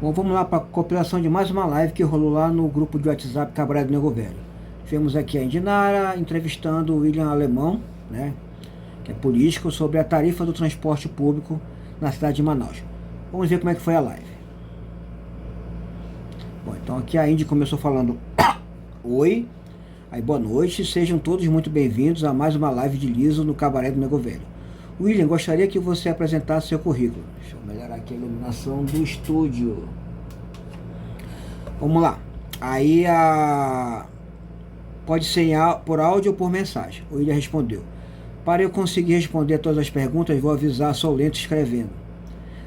Bom, vamos lá para a compilação de mais uma live que rolou lá no grupo de WhatsApp Cabaré do Nego Velho. Tivemos aqui a Indinara entrevistando o William Alemão, né, que é político, sobre a tarifa do transporte público na cidade de Manaus. Vamos ver como é que foi a live. Bom, então aqui a Indy começou falando oi, aí boa noite, sejam todos muito bem-vindos a mais uma live de liso no Cabaré do Nego Velho. William, gostaria que você apresentasse seu currículo. Deixa eu melhorar aqui a iluminação do estúdio. Vamos lá. Aí pode ser por áudio ou por mensagem. O William respondeu. Para eu conseguir responder todas as perguntas, vou avisar, sou lento escrevendo.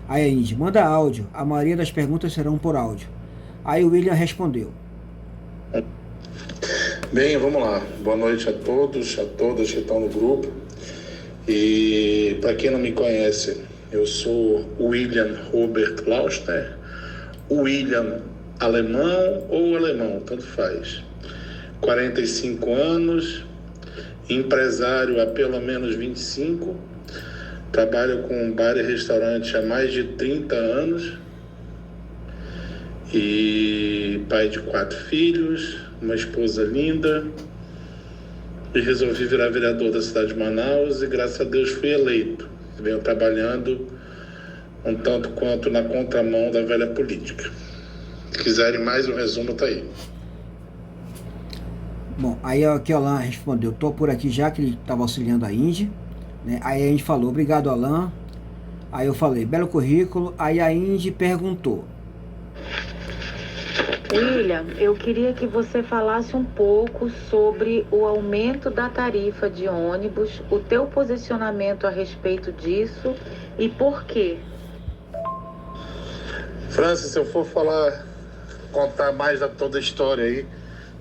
Aí a Indy, manda áudio. A maioria das perguntas serão por áudio. Aí o William respondeu. Bem, vamos lá. Boa noite a todos, a todas que estão no grupo. E para quem não me conhece, eu sou William Robert Klauster, William Alemão ou Alemão, tanto faz. 45 anos, empresário há pelo menos 25, trabalho com bar e restaurante há mais de 30 anos e pai de 4 filhos, uma esposa linda. E resolvi virar vereador da cidade de Manaus e graças a Deus fui eleito. Venho trabalhando um tanto quanto na contramão da velha política. Se quiserem mais um resumo, tá aí. Bom, aí aqui o Alan respondeu, tô por aqui já, que ele estava auxiliando a Indy, né? Aí a Indy falou, obrigado Alan. Aí eu falei, belo currículo. Aí a Indy perguntou. William, eu queria que você falasse um pouco sobre o aumento da tarifa de ônibus, o teu posicionamento a respeito disso e por quê. Francis, se eu for contar mais da toda a história aí,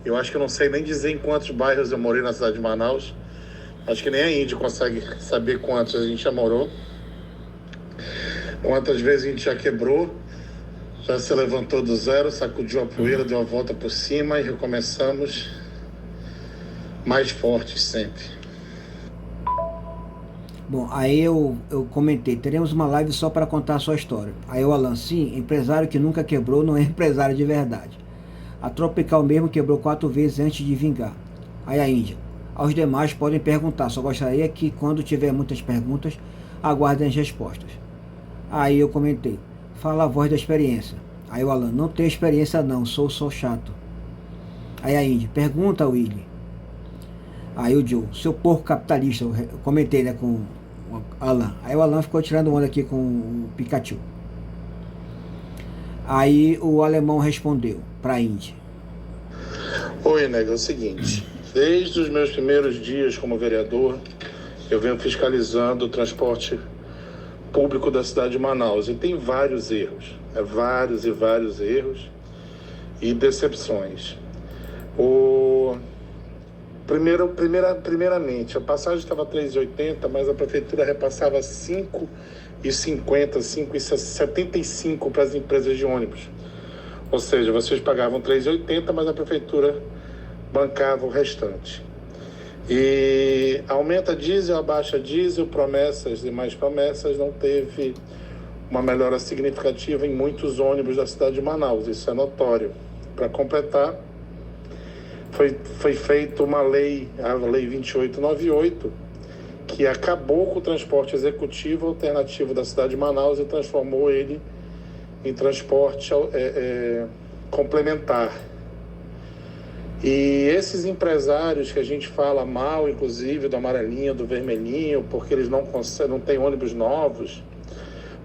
eu acho que eu não sei nem dizer em quantos bairros eu morei na cidade de Manaus. Acho que nem a Indy consegue saber quantos a gente já morou. Quantas vezes a gente já quebrou. Já se levantou do zero, sacudiu a poeira, deu a volta por cima e recomeçamos mais fortes sempre. Bom, aí eu comentei, teremos uma live só para contar a sua história. Aí o Alan, sim, empresário que nunca quebrou não é empresário de verdade. A Tropical mesmo quebrou 4 vezes antes de vingar. Aí a Índia, aos demais podem perguntar, só gostaria que quando tiver muitas perguntas, aguardem as respostas. Aí eu comentei, fala a voz da experiência. Aí o Alan, não tenho experiência não, sou só chato. Aí a Indy, pergunta Willy. Aí o Joe, seu porco capitalista, eu comentei, né, com o Alan. Aí o Alan ficou tirando onda aqui com o Pikachu. Aí o alemão respondeu pra Indy. Oi, nega, é o seguinte, desde os meus primeiros dias como vereador, eu venho fiscalizando o transporte público da cidade de Manaus e tem vários erros, vários e vários erros e decepções. Primeiramente, a passagem estava 3,80, mas a prefeitura repassava 5,50, 5,75 para as empresas de ônibus. Ou seja, vocês pagavam 3,80, mas a prefeitura bancava o restante. E aumenta diesel, abaixa diesel, promessas e mais promessas, não teve uma melhora significativa em muitos ônibus da cidade de Manaus, isso é notório. Para completar, foi feita uma lei, a Lei 2898, que acabou com o transporte executivo alternativo da cidade de Manaus e transformou ele em transporte complementar. E esses empresários que a gente fala mal, inclusive do amarelinho, do vermelhinho, porque eles não têm ônibus novos,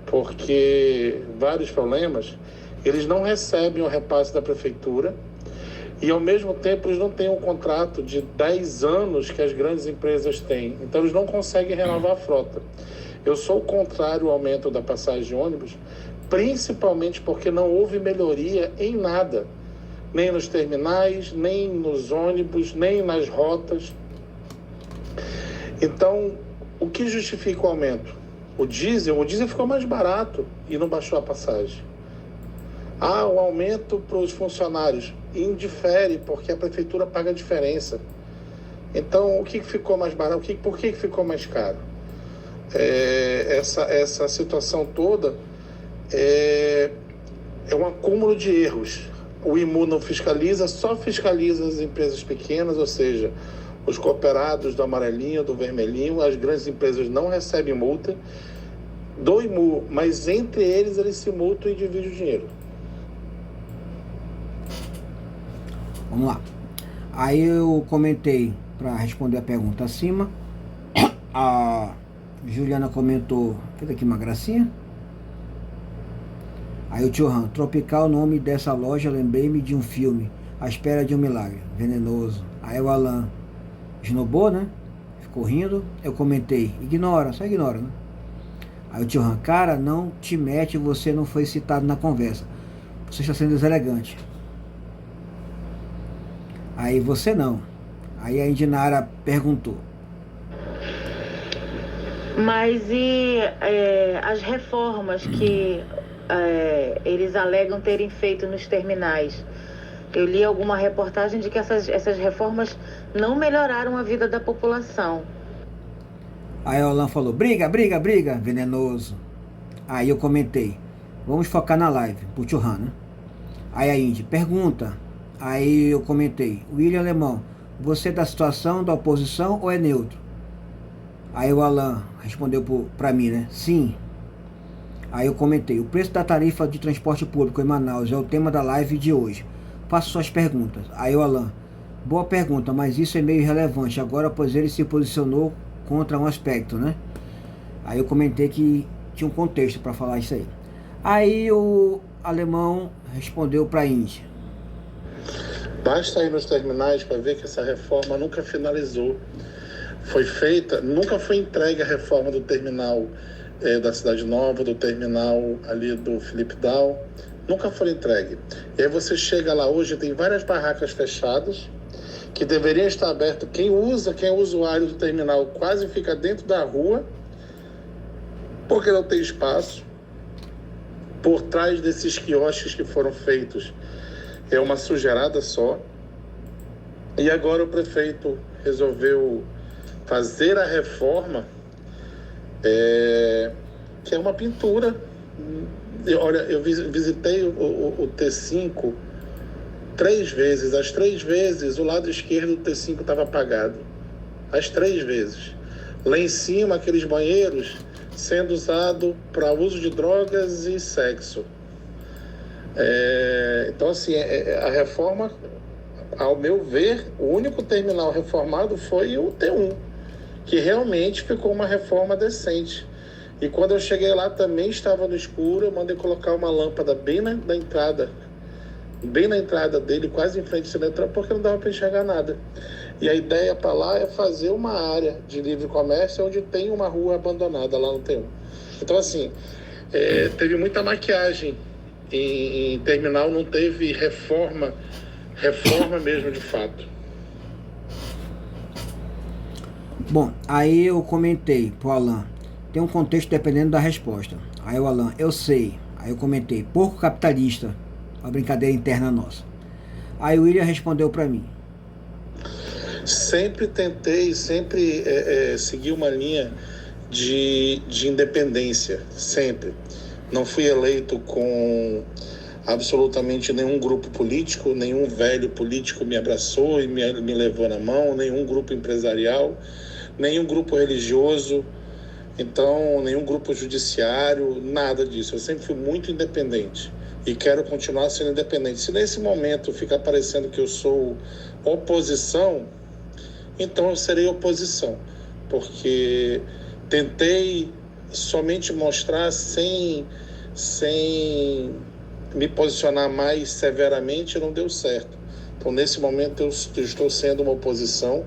porque vários problemas, eles não recebem o repasse da prefeitura e, ao mesmo tempo, eles não têm um contrato de 10 anos que as grandes empresas têm. Então, eles não conseguem renovar a frota. Eu sou contrário ao aumento da passagem de ônibus, principalmente porque não houve melhoria em nada. Nem nos terminais, nem nos ônibus, nem nas rotas. Então, o que justifica o aumento? O diesel ficou mais barato e não baixou a passagem. O aumento para os funcionários indifere, porque a prefeitura paga a diferença. Então, o que ficou mais barato? Por que ficou mais caro? Essa situação toda é um acúmulo de erros. O IMU não fiscaliza, só fiscaliza as empresas pequenas, ou seja, os cooperados do amarelinho, do vermelhinho. As grandes empresas não recebem multa do IMU, mas entre eles se multam e dividem o dinheiro. Vamos lá. Aí eu comentei para responder a pergunta acima. A Juliana comentou, fez aqui uma gracinha. Aí o tio Han, Tropical, nome dessa loja, lembrei-me de um filme, A Espera de um Milagre, Venenoso. Aí o Alan esnobou, né? Ficou rindo. Eu comentei, ignora, só ignora, né? Aí o tio Han, cara, não te mete, você não foi citado na conversa. Você está sendo deselegante. Aí você não. Aí a Indinara perguntou. Mas e as reformas que eles alegam terem feito nos terminais? Eu li alguma reportagem de que essas reformas não melhoraram a vida da população. Aí o Alan falou, briga, briga, briga, venenoso. Aí eu comentei, vamos focar na live, pro tio Han, né? Aí a Indy, pergunta. Aí eu comentei, William Alemão, você é da situação, da oposição ou é neutro? Aí o Alan respondeu pra mim, né? Sim. Aí eu comentei, o preço da tarifa de transporte público em Manaus é o tema da live de hoje. Faço suas perguntas. Aí o Alan, boa pergunta, mas isso é meio irrelevante agora, pois ele se posicionou contra um aspecto, né? Aí eu comentei que tinha um contexto para falar isso aí. Aí o Alemão respondeu para a Indy. Basta ir nos terminais para ver que essa reforma nunca finalizou. Foi feita, nunca foi entregue a reforma do terminal da Cidade Nova, do terminal ali do Felipe Dal. Nunca foi entregue. E aí você chega lá hoje, tem várias barracas fechadas, que deveriam estar abertas. Quem é usuário do terminal quase fica dentro da rua, porque não tem espaço. Por trás desses quiosques que foram feitos, é uma sujeirada só. E agora o prefeito resolveu fazer a reforma, que é uma pintura. Olha, eu visitei o T5 3 vezes. As 3 vezes o lado esquerdo do T5 estava apagado. As 3 vezes. Lá em cima, aqueles banheiros sendo usado para uso de drogas e sexo. Então, assim, a reforma, ao meu ver, o único terminal reformado foi o T1, que realmente ficou uma reforma decente. E quando eu cheguei lá também estava no escuro, eu mandei colocar uma lâmpada bem na entrada dele, quase em frente ao metrô, porque não dava para enxergar nada. E a ideia para lá é fazer uma área de livre comércio onde tem uma rua abandonada lá no T1. Então, assim, teve muita maquiagem em terminal, não teve reforma mesmo de fato. Bom, aí eu comentei pro Alan, tem um contexto dependendo da resposta. Aí o Alan, eu sei. Aí eu comentei, porco capitalista, uma brincadeira interna nossa. Aí o William respondeu para mim. Sempre tentei, segui uma linha de independência, sempre. Não fui eleito com absolutamente nenhum grupo político, nenhum velho político me abraçou e me levou na mão, nenhum grupo empresarial, nenhum grupo religioso, então nenhum grupo judiciário, nada disso. Eu sempre fui muito independente e quero continuar sendo independente. Se nesse momento fica parecendo que eu sou oposição, então eu serei oposição, porque tentei somente mostrar sem me posicionar mais severamente, não deu certo. Então, nesse momento, eu estou sendo uma oposição,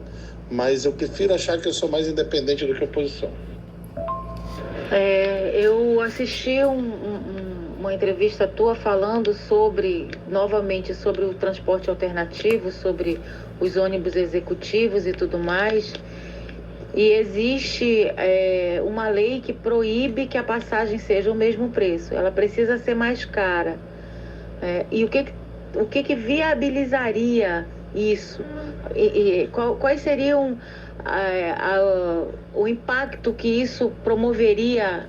mas eu prefiro achar que eu sou mais independente do que oposição. Eu assisti uma entrevista tua falando novamente sobre o transporte alternativo, sobre os ônibus executivos e tudo mais. E existe uma lei que proíbe que a passagem seja o mesmo preço. Ela precisa ser mais cara. E o que viabilizaria isso? Quais seriam o impacto que isso promoveria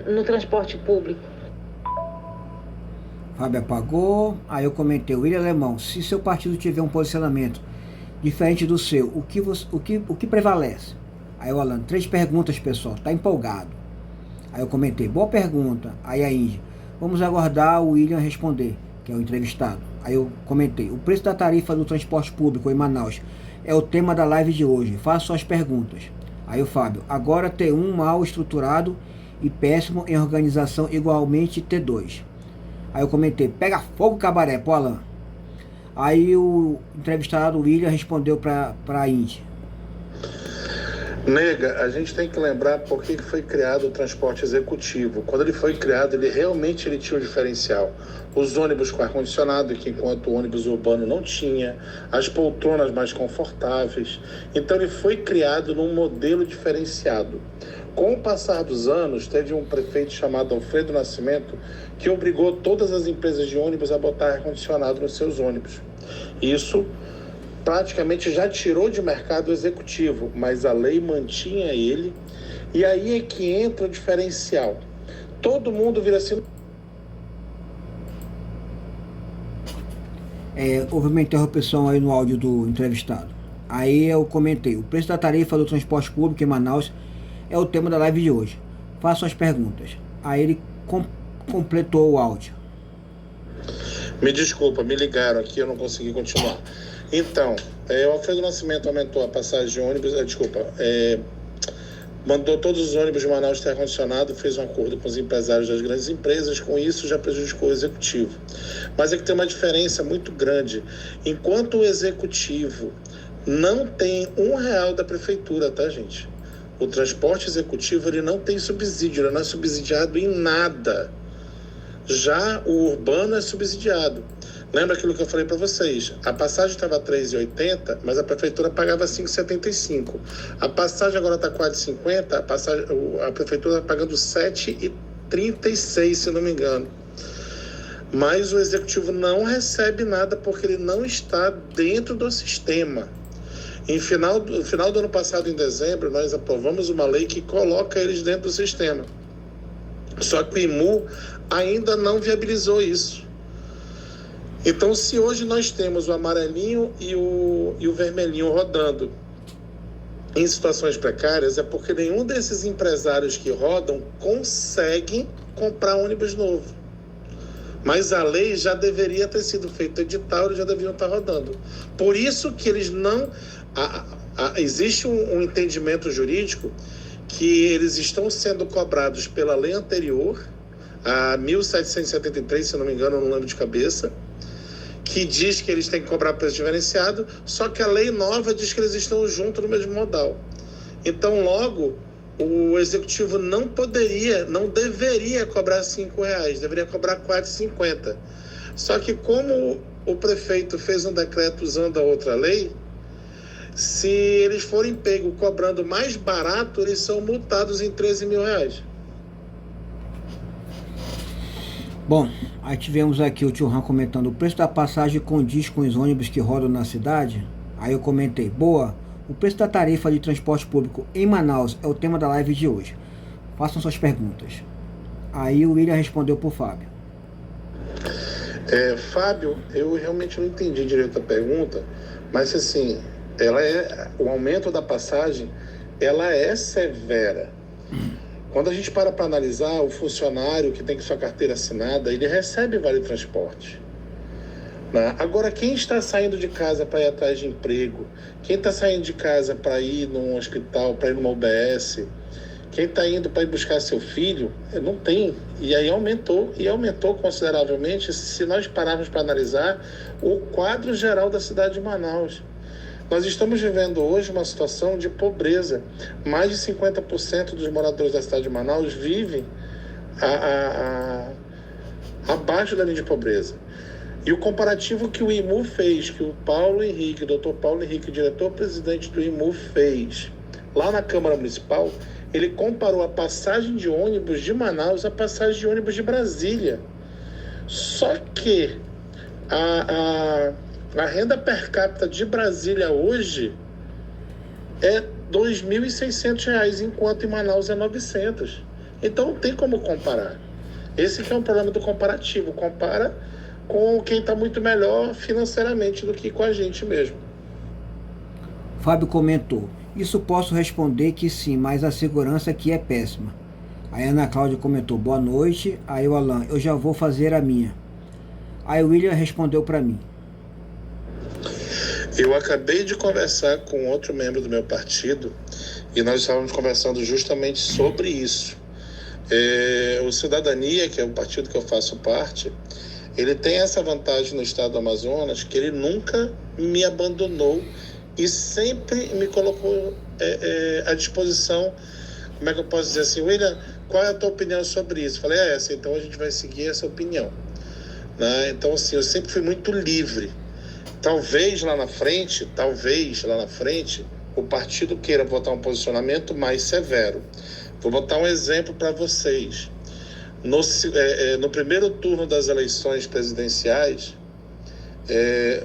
no transporte público? Fábio apagou. Aí eu comentei, William Alemão, se seu partido tiver um posicionamento diferente do seu, o que prevalece? Aí o Alan, 3 perguntas, pessoal, tá empolgado. Aí eu comentei, boa pergunta. Aí a Índia, vamos aguardar o William responder, que é o entrevistado. Aí eu comentei, o preço da tarifa do transporte público em Manaus é o tema da live de hoje, faça suas perguntas. Aí o Fábio, agora T1 mal estruturado e péssimo em organização, igualmente T2. Aí eu comentei, pega fogo cabaré, pô Alan. Aí o entrevistado William respondeu para a Índia. Nega, a gente tem que lembrar por que foi criado o transporte executivo. Quando ele foi criado, ele realmente tinha um diferencial. Os ônibus com ar-condicionado, que enquanto o ônibus urbano não tinha, as poltronas mais confortáveis. Então ele foi criado num modelo diferenciado. Com o passar dos anos, teve um prefeito chamado Alfredo Nascimento que obrigou todas as empresas de ônibus a botar ar-condicionado nos seus ônibus. Isso praticamente já tirou de mercado o executivo, mas a lei mantinha ele, e aí é que entra o diferencial. Todo mundo vira assim... Houve uma interrupção aí no áudio do entrevistado. Aí eu comentei, o preço da tarifa do transporte público em Manaus é o tema da live de hoje. Façam as perguntas. Aí ele completou o áudio. Me desculpa, me ligaram aqui, eu não consegui continuar. Então, o Alfredo Nascimento aumentou a passagem de ônibus, mandou todos os ônibus de Manaus ter ar-condicionado, fez um acordo com os empresários das grandes empresas, com isso já prejudicou o executivo. Mas é que tem uma diferença muito grande. Enquanto o executivo não tem R$1 da prefeitura, tá, gente? O transporte executivo, ele não tem subsídio, ele não é subsidiado em nada. Já o urbano é subsidiado. Lembra aquilo que eu falei para vocês? A passagem estava R$3,80, mas a prefeitura pagava R$5,75. A passagem agora está R$4,50, a prefeitura está pagando R$7,36, se não me engano. Mas o executivo não recebe nada porque ele não está dentro do sistema. No final do ano passado, em dezembro, nós aprovamos uma lei que coloca eles dentro do sistema. Só que o IMU ainda não viabilizou isso. Então, se hoje nós temos o amarelinho e o vermelhinho rodando em situações precárias, é porque nenhum desses empresários que rodam consegue comprar ônibus novo. Mas a lei já deveria ter sido feita edital, eles já deveriam estar rodando. Por isso que eles não... existe um entendimento jurídico que eles estão sendo cobrados pela lei anterior, a 1773, se não me engano, eu não lembro de cabeça, que diz que eles têm que cobrar preço diferenciado, só que a lei nova diz que eles estão juntos no mesmo modal. Então, logo, o executivo não deveria cobrar R$5, deveria cobrar R$4,50. Só que como o prefeito fez um decreto usando a outra lei, se eles forem pegos cobrando mais barato, eles são multados em R$13 mil. Bom, aí tivemos aqui o tio Ram comentando, o preço da passagem condiz com os ônibus que rodam na cidade? Aí eu comentei, boa, o preço da tarifa de transporte público em Manaus é o tema da live de hoje. Façam suas perguntas. Aí o William respondeu por Fábio. Fábio, eu realmente não entendi direito a pergunta, mas assim, o aumento da passagem, ela é severa. Quando a gente para analisar, o funcionário que tem sua carteira assinada, ele recebe vale transporte. Né? Agora, quem está saindo de casa para ir atrás de emprego, quem está saindo de casa para ir num hospital, para ir numa UBS, quem está indo para ir buscar seu filho, não tem. E aí aumentou consideravelmente, se nós pararmos para analisar o quadro geral da cidade de Manaus. Nós estamos vivendo hoje uma situação de pobreza. Mais de 50% dos moradores da cidade de Manaus vivem abaixo da linha de pobreza. E o comparativo que o IMU fez, que o Dr. Paulo Henrique, diretor-presidente do IMU, fez lá na Câmara Municipal, ele comparou a passagem de ônibus de Manaus à passagem de ônibus de Brasília. Só que a renda per capita de Brasília hoje é R$ 2.600, enquanto em Manaus é 900. Então não tem como comparar. Esse que é um problema do comparativo. Compara com quem está muito melhor financeiramente do que com a gente mesmo. Fábio comentou: isso posso responder que sim, mas a segurança aqui é péssima. Aí a Ana Cláudia comentou: boa noite. Aí o Alan: eu já vou fazer a minha. Aí o William respondeu para mim: eu acabei de conversar com outro membro do meu partido e nós estávamos conversando justamente sobre isso. O Cidadania, que é o partido que eu faço parte, ele tem essa vantagem no estado do Amazonas, que ele nunca me abandonou e sempre me colocou à disposição. Como é que eu posso dizer assim: William, qual é a tua opinião sobre isso? Falei: é essa, então a gente vai seguir essa opinião, né? Então, assim, eu sempre fui muito livre. Talvez lá na frente, o partido queira botar um posicionamento mais severo. Vou botar um exemplo para vocês. No primeiro turno das eleições presidenciais,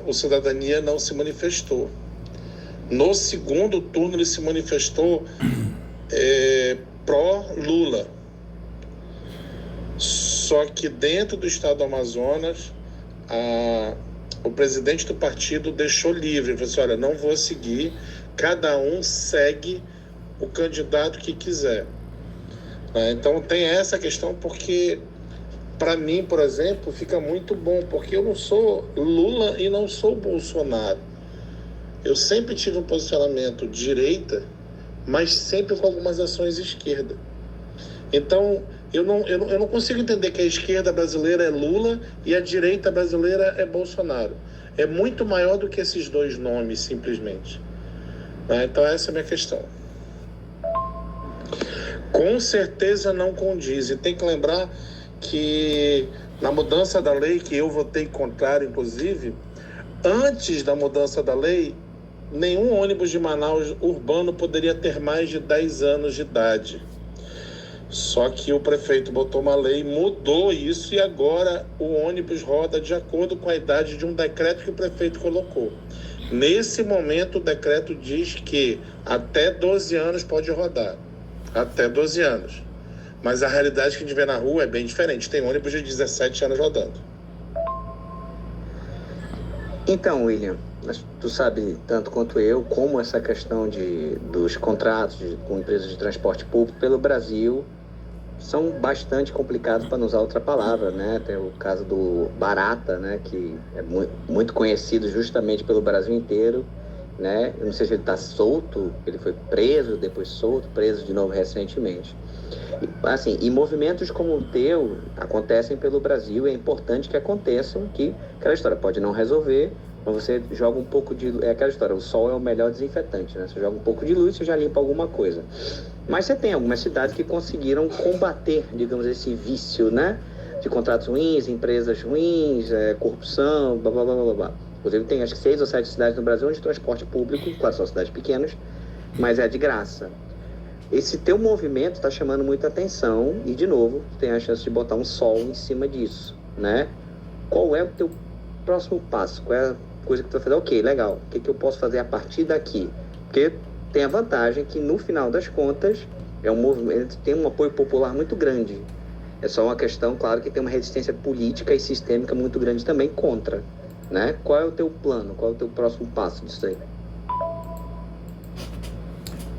o Cidadania não se manifestou. No segundo turno, ele se manifestou pró-Lula. Só que dentro do estado do Amazonas, o presidente do partido deixou livre. Falou assim: olha, não vou seguir, cada um segue o candidato que quiser. Então tem essa questão, porque para mim, por exemplo, fica muito bom, porque eu não sou Lula e não sou Bolsonaro. Eu sempre tive um posicionamento direita, mas sempre com algumas ações esquerda. Então eu não consigo entender que a esquerda brasileira é Lula e a direita brasileira é Bolsonaro. É muito maior do que esses dois nomes, simplesmente. Então essa é a minha questão. Com certeza não condiz. E tem que lembrar que na mudança da lei, que eu votei contrário, inclusive, antes da mudança da lei, nenhum ônibus de Manaus urbano poderia ter mais de 10 anos de idade. Só que o prefeito botou uma lei, mudou isso, e agora o ônibus roda de acordo com a idade de um decreto que o prefeito colocou. Nesse momento, o decreto diz que até 12 anos pode rodar. Até 12 anos. Mas a realidade que a gente vê na rua é bem diferente. Tem ônibus de 17 anos rodando. Então, William, tu sabe tanto quanto eu como essa questão dos contratos com empresas de transporte público pelo Brasil são bastante complicados, para não usar outra palavra, né? Tem o caso do Barata, né? Que é muito conhecido justamente pelo Brasil inteiro, né? Eu não sei se ele está solto, ele foi preso, depois solto, preso de novo recentemente. Assim, e movimentos como o teu acontecem pelo Brasil, é importante que aconteçam, que aquela história pode não resolver, mas você joga um pouco de... É aquela história, o sol é o melhor desinfetante, né? Você joga um pouco de luz, você já limpa alguma coisa. Mas você tem algumas cidades que conseguiram combater, digamos, esse vício, né? De contratos ruins, empresas ruins, corrupção, blá, blá, blá, blá, blá. Inclusive tem acho que 6 ou 7 cidades no Brasil onde transporte público, quase são cidades pequenas, mas é de graça. Esse teu movimento está chamando muita atenção e, de novo, tem a chance de botar um sol em cima disso, né? Qual é o teu próximo passo? Qual é a coisa que tu vai fazer? Ok, legal. O que eu posso fazer a partir daqui? Porque tem a vantagem que, no final das contas, é um movimento que tem um apoio popular muito grande. É só uma questão, claro, que tem uma resistência política e sistêmica muito grande também contra, né? Qual é o teu plano? Qual é o teu próximo passo disso aí?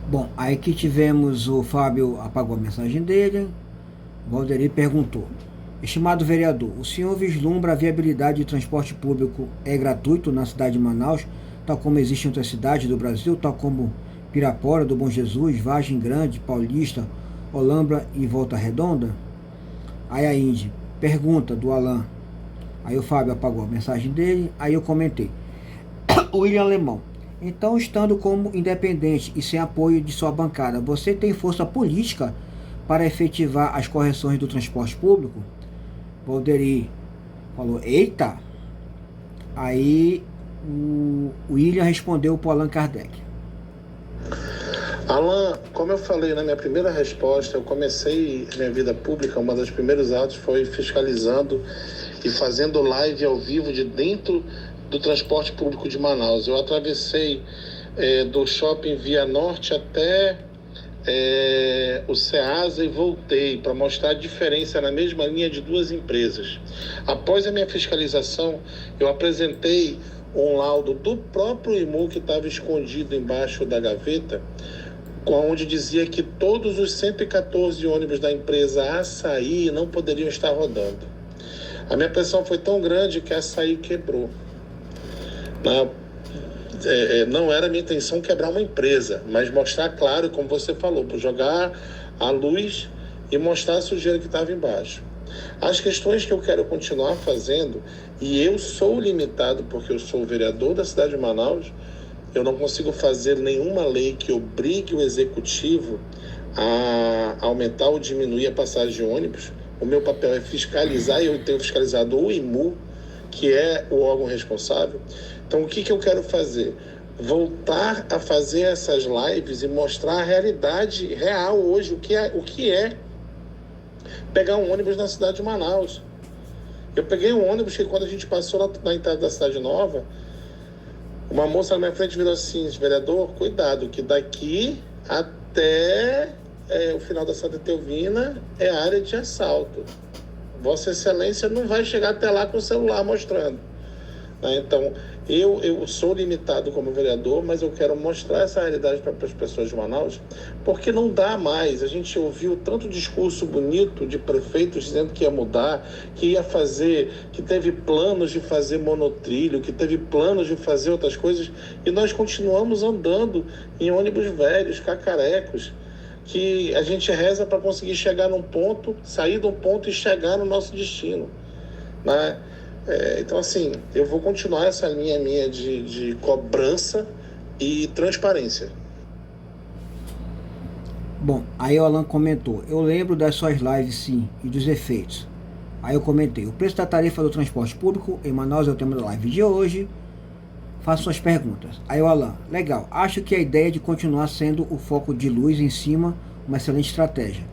Bom, aí que tivemos o Fábio apagou a mensagem dele. O Valderi perguntou: estimado vereador, o senhor vislumbra a viabilidade de transporte público gratuito na cidade de Manaus, tal como existe em outras cidades do Brasil, tal como Pirapora, do Bom Jesus, Vargem Grande, Paulista, Olambra e Volta Redonda? Aí a Indy pergunta do Alan. Aí o Fábio apagou a mensagem dele. Aí eu comentei: William Alemão, então, estando como independente e sem apoio de sua bancada, você tem força política para efetivar as correções do transporte público? Valderi falou: eita! Aí o William respondeu para o Allan Kardec: Alan, como eu falei na minha primeira resposta, eu comecei minha vida pública, uma das primeiros atos foi fiscalizando e fazendo live ao vivo de dentro do transporte público de Manaus. Eu atravessei do shopping Via Norte até o SEASA e voltei para mostrar a diferença na mesma linha de duas empresas. Após a minha fiscalização, eu apresentei um laudo do próprio IMU que estava escondido embaixo da gaveta, onde dizia que todos os 114 ônibus da empresa Açaí não poderiam estar rodando. A minha pressão foi tão grande que a Açaí quebrou. Não era a minha intenção quebrar uma empresa, mas mostrar claro, como você falou, para jogar a luz e mostrar a sujeira que estava embaixo. As questões que eu quero continuar fazendo, e eu sou limitado porque eu sou o vereador da cidade de Manaus, eu não consigo fazer nenhuma lei que obrigue o executivo a aumentar ou diminuir a passagem de ônibus. O meu papel é fiscalizar, e eu tenho fiscalizado o IMU, que é o órgão responsável. Então, o que eu quero fazer? Voltar a fazer essas lives e mostrar a realidade real hoje, o que é pegar um ônibus na cidade de Manaus. Eu peguei um ônibus que, quando a gente passou na entrada da cidade nova, uma moça na minha frente virou assim: vereador, cuidado, que daqui até o final da Santa Teovina é área de assalto. Vossa Excelência não vai chegar até lá com o celular mostrando. Então, eu sou limitado como vereador, mas eu quero mostrar essa realidade para as pessoas de Manaus, porque não dá mais. A gente ouviu tanto discurso bonito de prefeitos dizendo que ia mudar, que ia fazer, que teve planos de fazer monotrilho, que teve planos de fazer outras coisas, e nós continuamos andando em ônibus velhos, cacarecos, que a gente reza para conseguir chegar num ponto, sair de um ponto e chegar no nosso destino, né? Então, assim, eu vou continuar essa linha minha de cobrança e transparência. Bom, aí o Alan comentou: eu lembro das suas lives, sim, e dos efeitos. Aí eu comentei: o preço da tarifa do transporte público em Manaus é o tema da live de hoje. Faço suas perguntas. Aí o Alan: legal, acho que a ideia de continuar sendo o foco de luz em cima, uma excelente estratégia.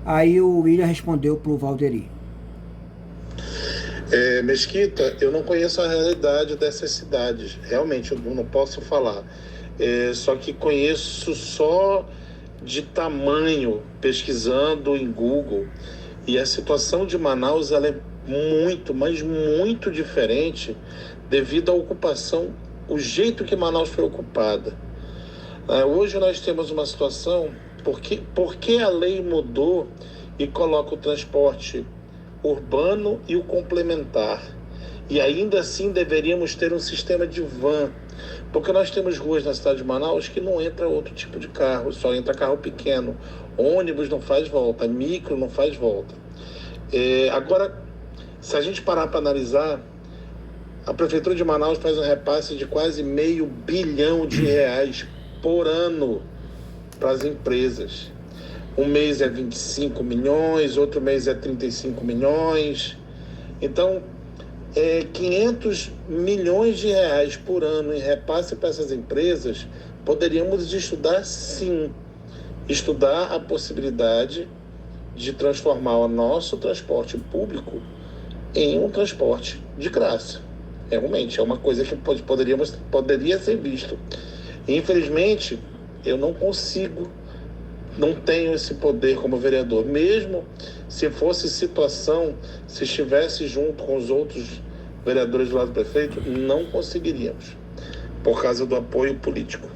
Aí o William respondeu para o Valderi: Mesquita, eu não conheço a realidade dessas cidades. Realmente, eu não posso falar. Só que conheço só de tamanho, pesquisando em Google. E a situação de Manaus, ela é muito, mas muito diferente devido à ocupação, o jeito que Manaus foi ocupada. Hoje nós temos uma situação, porque a lei mudou e coloca o transporte urbano e o complementar. E ainda assim deveríamos ter um sistema de van, porque nós temos ruas na cidade de Manaus que não entra outro tipo de carro, só entra carro pequeno, ônibus não faz volta, micro não faz volta. Agora, se a gente parar para analisar, a Prefeitura de Manaus faz um repasse de quase R$500 bilhão por ano para as empresas. Um mês é 25 milhões, outro mês é 35 milhões. Então, 500 milhões de reais por ano em repasse para essas empresas, poderíamos estudar, sim, estudar a possibilidade de transformar o nosso transporte público em um transporte de graça. Realmente, é uma coisa que poderia ser visto. Infelizmente, eu não consigo, não tenho esse poder como vereador. Mesmo se fosse situação, se estivesse junto com os outros vereadores do lado do prefeito, não conseguiríamos, por causa do apoio político.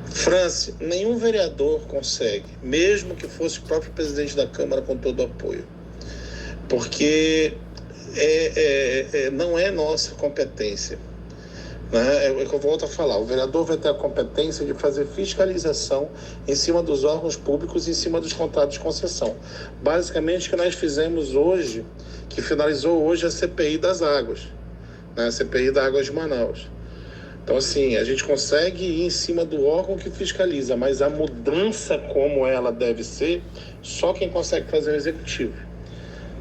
France, nenhum vereador consegue, mesmo que fosse o próprio presidente da Câmara com todo o apoio, porque não é nossa competência. É o que eu volto a falar: o vereador vai ter a competência de fazer fiscalização em cima dos órgãos públicos e em cima dos contratos de concessão. Basicamente, o que nós fizemos hoje, que finalizou hoje a CPI das águas, né? A CPI da Águas de Manaus. Então, assim, a gente consegue ir em cima do órgão que fiscaliza, mas a mudança como ela deve ser, só quem consegue fazer é o executivo,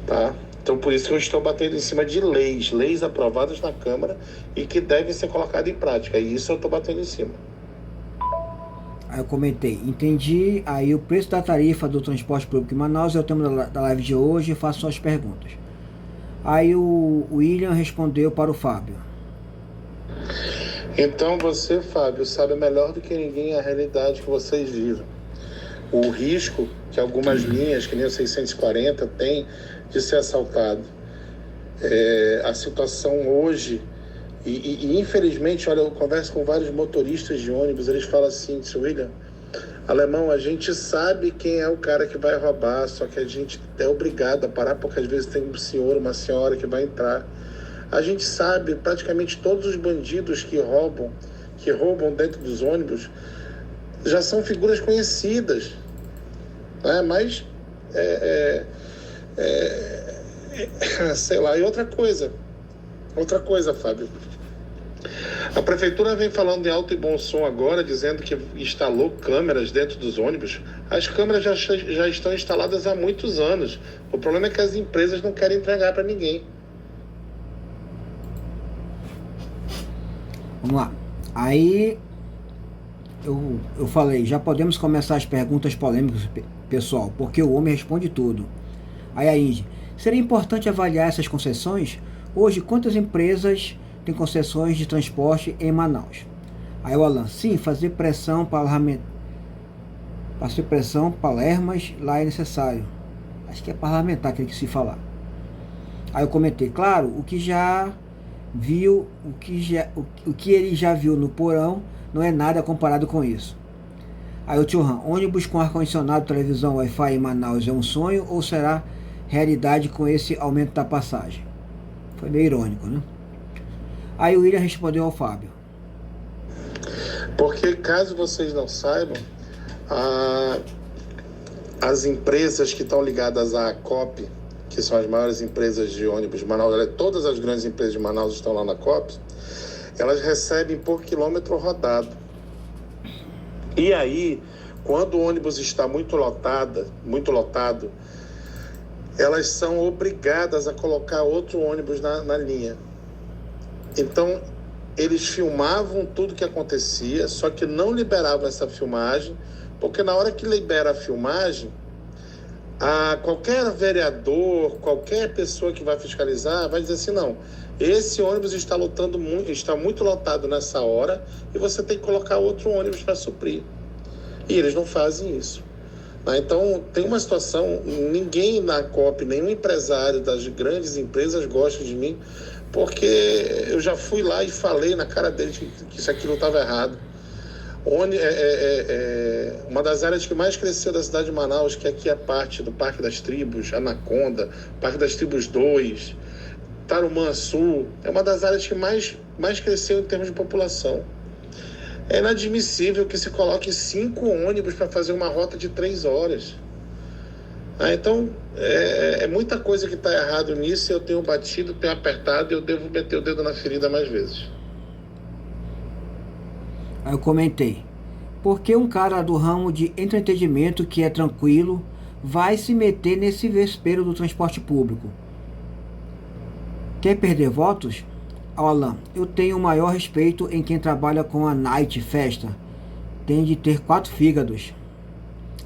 tá? Então, por isso que eu estou batendo em cima de leis aprovadas na Câmara e que devem ser colocadas em prática. E isso eu estou batendo em cima. Aí eu comentei: entendi. Aí o preço da tarifa do transporte público em Manaus é o tema da live de hoje. Faço suas perguntas. Aí o William respondeu para o Fábio: Então você, Fábio, sabe melhor do que ninguém a realidade que vocês vivem. O risco que algumas linhas, que nem o 640, tem de ser assaltado. A situação hoje, e infelizmente, olha, eu converso com vários motoristas de ônibus, eles falam assim, seu William, Alemão, a gente sabe quem é o cara que vai roubar, só que a gente é obrigado a parar, porque às vezes tem um senhor, uma senhora que vai entrar. A gente sabe, praticamente todos os bandidos que roubam dentro dos ônibus, já são figuras conhecidas, né? Mas, sei lá, e outra coisa, Fábio, a prefeitura vem falando em alto e bom som agora, dizendo que instalou câmeras dentro dos ônibus. As câmeras já estão instaladas há muitos anos. O problema é que as empresas não querem entregar para ninguém. Vamos lá. Aí eu falei, já podemos começar as perguntas polêmicas, pessoal, porque o homem responde tudo. Aí a Indy, seria importante avaliar essas concessões? Hoje, quantas empresas têm concessões de transporte em Manaus? Aí o Alan, sim, fazer pressão palermas lá é necessário. Acho que é parlamentar que tem que se falar. Aí eu comentei, claro, o que ele já viu no porão não é nada comparado com isso. Aí o Tio Han, ônibus com ar-condicionado, televisão, Wi-Fi em Manaus é um sonho ou será realidade com esse aumento da passagem? Foi meio irônico, né? Aí o William respondeu ao Fábio. Porque caso vocês não saibam, as empresas que estão ligadas à COP, que são as maiores empresas de ônibus de Manaus, todas as grandes empresas de Manaus estão lá na COP, elas recebem por quilômetro rodado. E aí, quando o ônibus está muito lotado, elas são obrigadas a colocar outro ônibus na linha. Então, eles filmavam tudo que acontecia, só que não liberavam essa filmagem, porque na hora que libera a filmagem, qualquer vereador, qualquer pessoa que vai fiscalizar, vai dizer assim, não, esse ônibus está muito lotado nessa hora e você tem que colocar outro ônibus para suprir. E eles não fazem isso. Então, tem uma situação, ninguém na COP, nenhum empresário das grandes empresas gosta de mim, porque eu já fui lá e falei na cara deles que isso aqui não estava errado. Uma das áreas que mais cresceu da cidade de Manaus, que aqui é parte do Parque das Tribos, Anaconda, Parque das Tribos 2, Tarumã Sul, é uma das áreas que mais cresceu em termos de população. É inadmissível que se coloque 5 ônibus para fazer uma rota de 3 horas. Então, é muita coisa que está errado nisso, eu tenho batido, tenho apertado e eu devo meter o dedo na ferida mais vezes. Aí eu comentei, porque um cara do ramo de entretenimento que é tranquilo vai se meter nesse vespeiro do transporte público? Quer perder votos? Ao Alan, eu tenho o maior respeito em quem trabalha com a night festa. Tem de ter 4 fígados.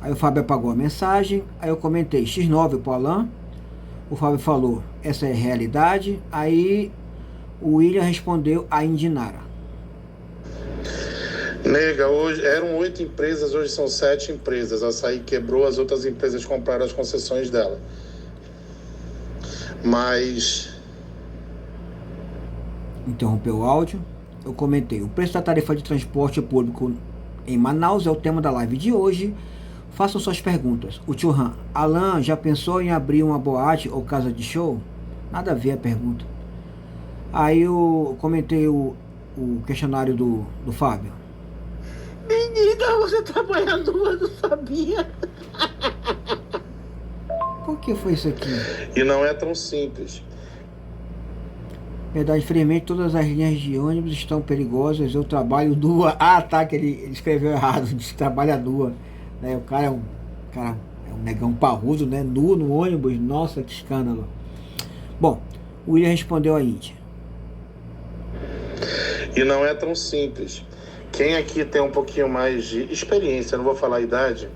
Aí o Fábio apagou a mensagem. Aí eu comentei X9 pro Alan. O Fábio falou, essa é a realidade. Aí o William respondeu a Indinara. Nega, hoje eram 8 empresas, hoje são 7 empresas. A Açaí quebrou, as outras empresas compraram as concessões dela. Mas... Interrompeu o áudio. Eu comentei, o preço da tarifa de transporte público em Manaus é o tema da live de hoje. Façam suas perguntas. O Tio Han, Alan, já pensou em abrir uma boate ou casa de show? Nada a ver a pergunta. Aí eu comentei o questionário do Fábio. Menina, você trabalha nua, não sabia? Por que foi isso aqui? E não é tão simples. Verdade, infelizmente todas as linhas de ônibus estão perigosas. Eu trabalho nua. Ah, tá, que ele escreveu errado. Disse que trabalha nua. Né? O cara é um negão parrudo, né? Nu no ônibus. Nossa, que escândalo. Bom, o William respondeu a Índia. E não é tão simples. Quem aqui tem um pouquinho mais de experiência, não vou falar a idade,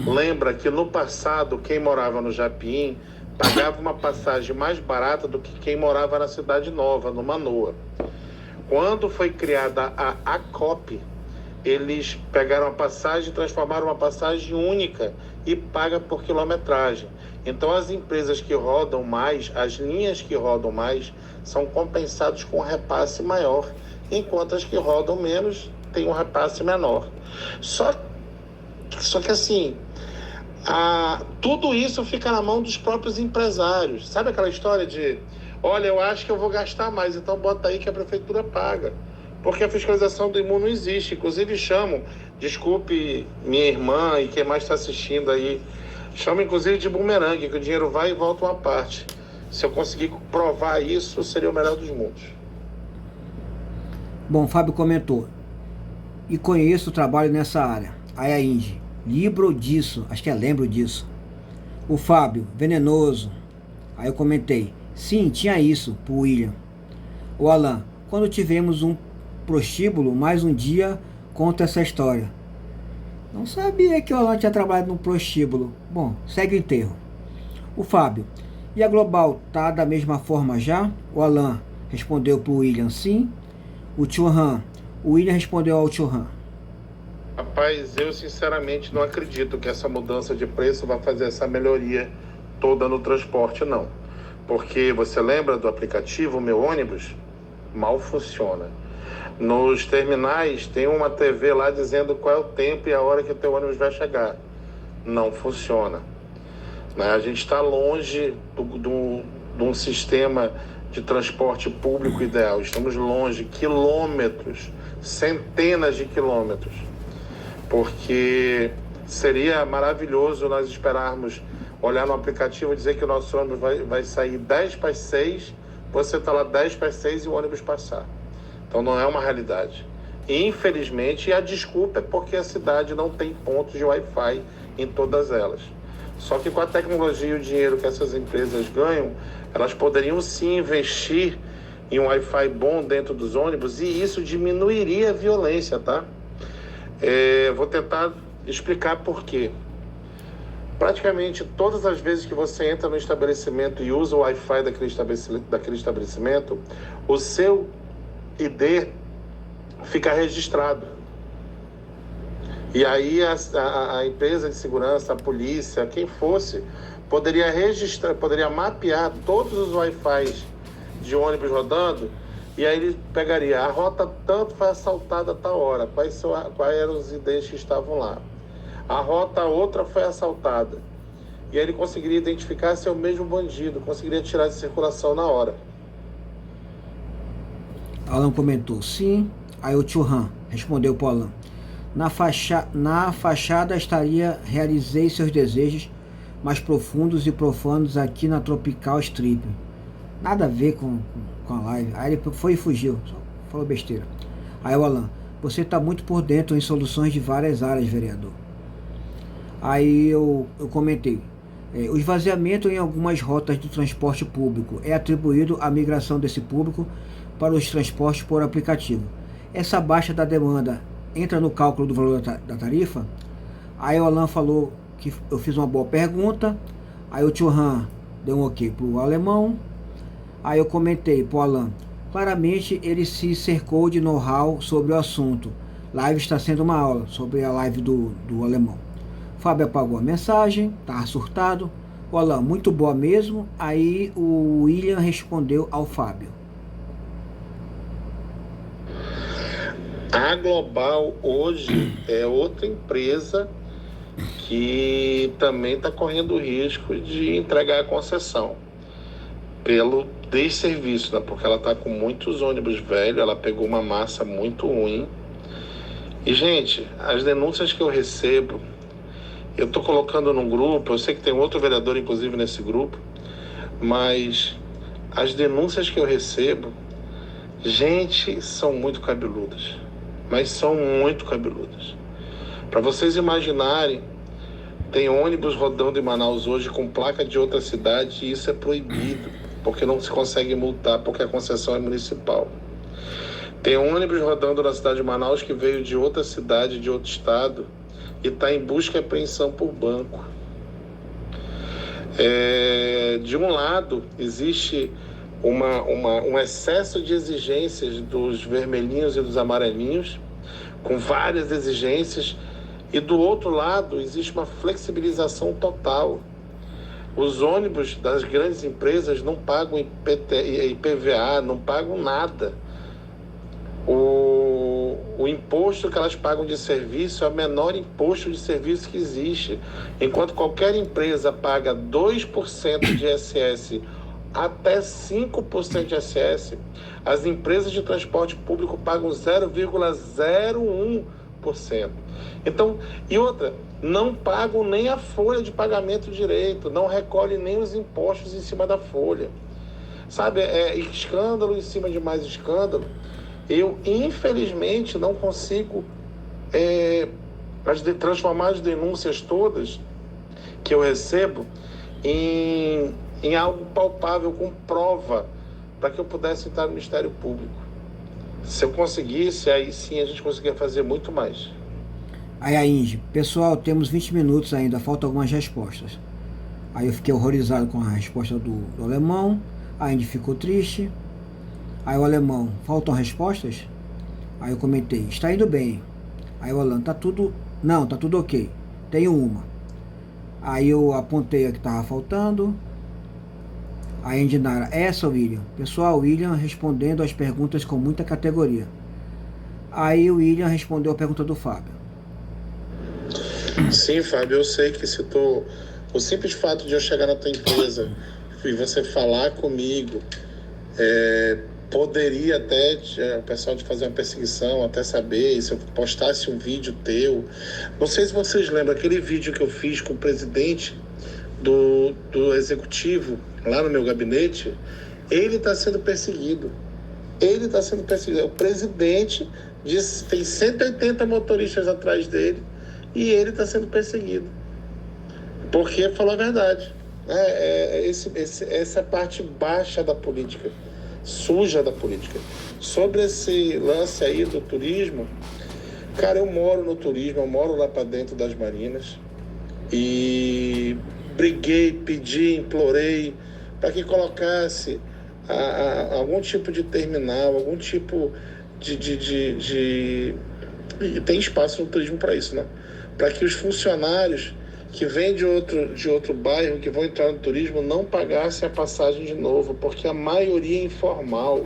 lembra que no passado, quem morava no Japim pagava uma passagem mais barata do que quem morava na Cidade Nova, no Manoa. Quando foi criada a ACOP, eles pegaram a passagem e transformaram uma passagem única e paga por quilometragem. Então as empresas que rodam mais, as linhas que rodam mais, são compensadas com um repasse maior, enquanto as que rodam menos têm um repasse menor. Só que assim, tudo isso fica na mão dos próprios empresários. Sabe aquela história de, olha, eu acho que eu vou gastar mais, então bota aí que a prefeitura paga. Porque a fiscalização do IMU não existe. Inclusive chamam, desculpe minha irmã e quem mais está assistindo aí, chamam inclusive de bumerangue, que o dinheiro vai e volta uma parte. Se eu conseguir provar isso, seria o melhor dos mundos. Bom, Fábio comentou, e conheço o trabalho nessa área. Aí a Indy, lembro disso, acho que lembro disso. O Fábio, venenoso. Aí eu comentei, sim, tinha isso, pro William. O Alan, quando tivemos um prostíbulo, mais um dia, conta essa história. Não sabia que o Alan tinha trabalhado no prostíbulo. Bom, segue o enterro. O Fábio, e a Global tá da mesma forma já? O Alan respondeu pro William, sim. O Churran, o William respondeu ao Churran. Rapaz, eu sinceramente não acredito que essa mudança de preço vai fazer essa melhoria toda no transporte, não. Porque você lembra do aplicativo Meu Ônibus? Mal funciona. Nos terminais tem uma TV lá dizendo qual é o tempo e a hora que o teu ônibus vai chegar. Não funciona. A gente está longe de um sistema de transporte público ideal. Estamos longe, quilômetros, centenas de quilômetros. Porque seria maravilhoso nós esperarmos, olhar no aplicativo e dizer que o nosso ônibus vai sair 10 para as 6, você está lá 10 para as 6 e o ônibus passar. Então não é uma realidade. E, infelizmente, a desculpa é porque a cidade não tem pontos de Wi-Fi em todas elas. Só que com a tecnologia e o dinheiro que essas empresas ganham, elas poderiam sim investir em um Wi-Fi bom dentro dos ônibus e isso diminuiria a violência, tá? Vou tentar explicar por quê. Praticamente todas as vezes que você entra no estabelecimento e usa o Wi-Fi daquele estabelecimento, o seu ID fica registrado. E aí a empresa de segurança, a polícia, quem fosse, poderia registrar, poderia mapear todos os Wi-Fi de ônibus rodando, e aí ele pegaria a rota tanto foi assaltada a tal hora, quais eram os IDs que estavam lá. A rota outra foi assaltada. E aí ele conseguiria identificar se é o mesmo bandido, conseguiria tirar de circulação na hora. Alan comentou, sim. Aí o Churran respondeu para o Alan. Na fachada realizei seus desejos mais profundos e profanos aqui na Tropical Strip. Nada a ver com a live. Aí ele foi e fugiu, só falou besteira. Aí o Alan, você está muito por dentro em soluções de várias áreas, vereador. Aí eu comentei, o esvaziamento em algumas rotas de transporte público é atribuído à migração desse público para os transportes por aplicativo. Essa baixa da demanda entra no cálculo do valor da tarifa? Aí o Alan falou que eu fiz uma boa pergunta. Aí o Churran deu um ok pro alemão. Aí eu comentei pro Alan, claramente ele se cercou de know-how sobre o assunto. Live está sendo uma aula sobre a live do alemão. Fábio apagou a mensagem, tá surtado. O Alan, muito boa mesmo. Aí o William respondeu ao Fábio. A Global hoje é outra empresa que também está correndo o risco de entregar a concessão pelo desserviço, né? Porque ela está com muitos ônibus velhos, ela pegou uma massa muito ruim. E, gente, as denúncias que eu recebo, eu estou colocando num grupo, eu sei que tem outro vereador, inclusive, nesse grupo, mas as denúncias que eu recebo, gente, são muito cabeludas. Mas são muito cabeludas. Para vocês imaginarem, tem ônibus rodando em Manaus hoje com placa de outra cidade e isso é proibido, porque não se consegue multar, porque a concessão é municipal. Tem ônibus rodando na cidade de Manaus que veio de outra cidade, de outro estado, e está em busca e apreensão por banco. De um lado, existe um excesso de exigências dos vermelhinhos e dos amarelinhos, com várias exigências, e do outro lado existe uma flexibilização total. Os ônibus das grandes empresas não pagam IPVA, não pagam nada. O imposto que elas pagam de serviço é o menor imposto de serviço que existe. Enquanto qualquer empresa paga 2% de ISS até 5% de ISS, as empresas de transporte público pagam 0,01%. Então, e outra, não pagam nem a folha de pagamento direito, não recolhem nem os impostos em cima da folha. Sabe, é escândalo em cima de mais escândalo. Eu, infelizmente, não consigo transformar as denúncias todas que eu recebo em algo palpável, com prova, para que eu pudesse entrar no Ministério Público. Se eu conseguisse, aí sim a gente conseguiria fazer muito mais. Aí a Indy, pessoal, temos 20 minutos ainda, faltam algumas respostas. Aí eu fiquei horrorizado com a resposta do alemão, a Indy ficou triste. Aí o alemão, faltam respostas? Aí eu comentei, está indo bem. Aí o Alan, tá tudo ok, tenho uma. Aí eu apontei a que estava faltando. Aí a Indinara, essa, William. Pessoal, William respondendo as perguntas com muita categoria. Aí o William respondeu a pergunta do Fábio. Sim, Fábio, eu sei que o simples fato de eu chegar na tua empresa e você falar comigo, poderia até o pessoal de fazer uma perseguição, até saber se eu postasse um vídeo teu. Não sei se vocês lembram, aquele vídeo que eu fiz com o presidente do executivo lá no meu gabinete, ele está sendo perseguido. O presidente tem 180 motoristas atrás dele e ele está sendo perseguido. Porque falou a verdade. Essa parte baixa da política, suja da política. Sobre esse lance aí do turismo, cara, eu moro no turismo, eu moro lá para dentro das marinas e briguei, pedi, implorei para que colocasse algum tipo de terminal, algum tipo de... Tem espaço no turismo para isso, né? Para que os funcionários que vêm de outro bairro, que vão entrar no turismo, não pagassem a passagem de novo, porque a maioria é informal.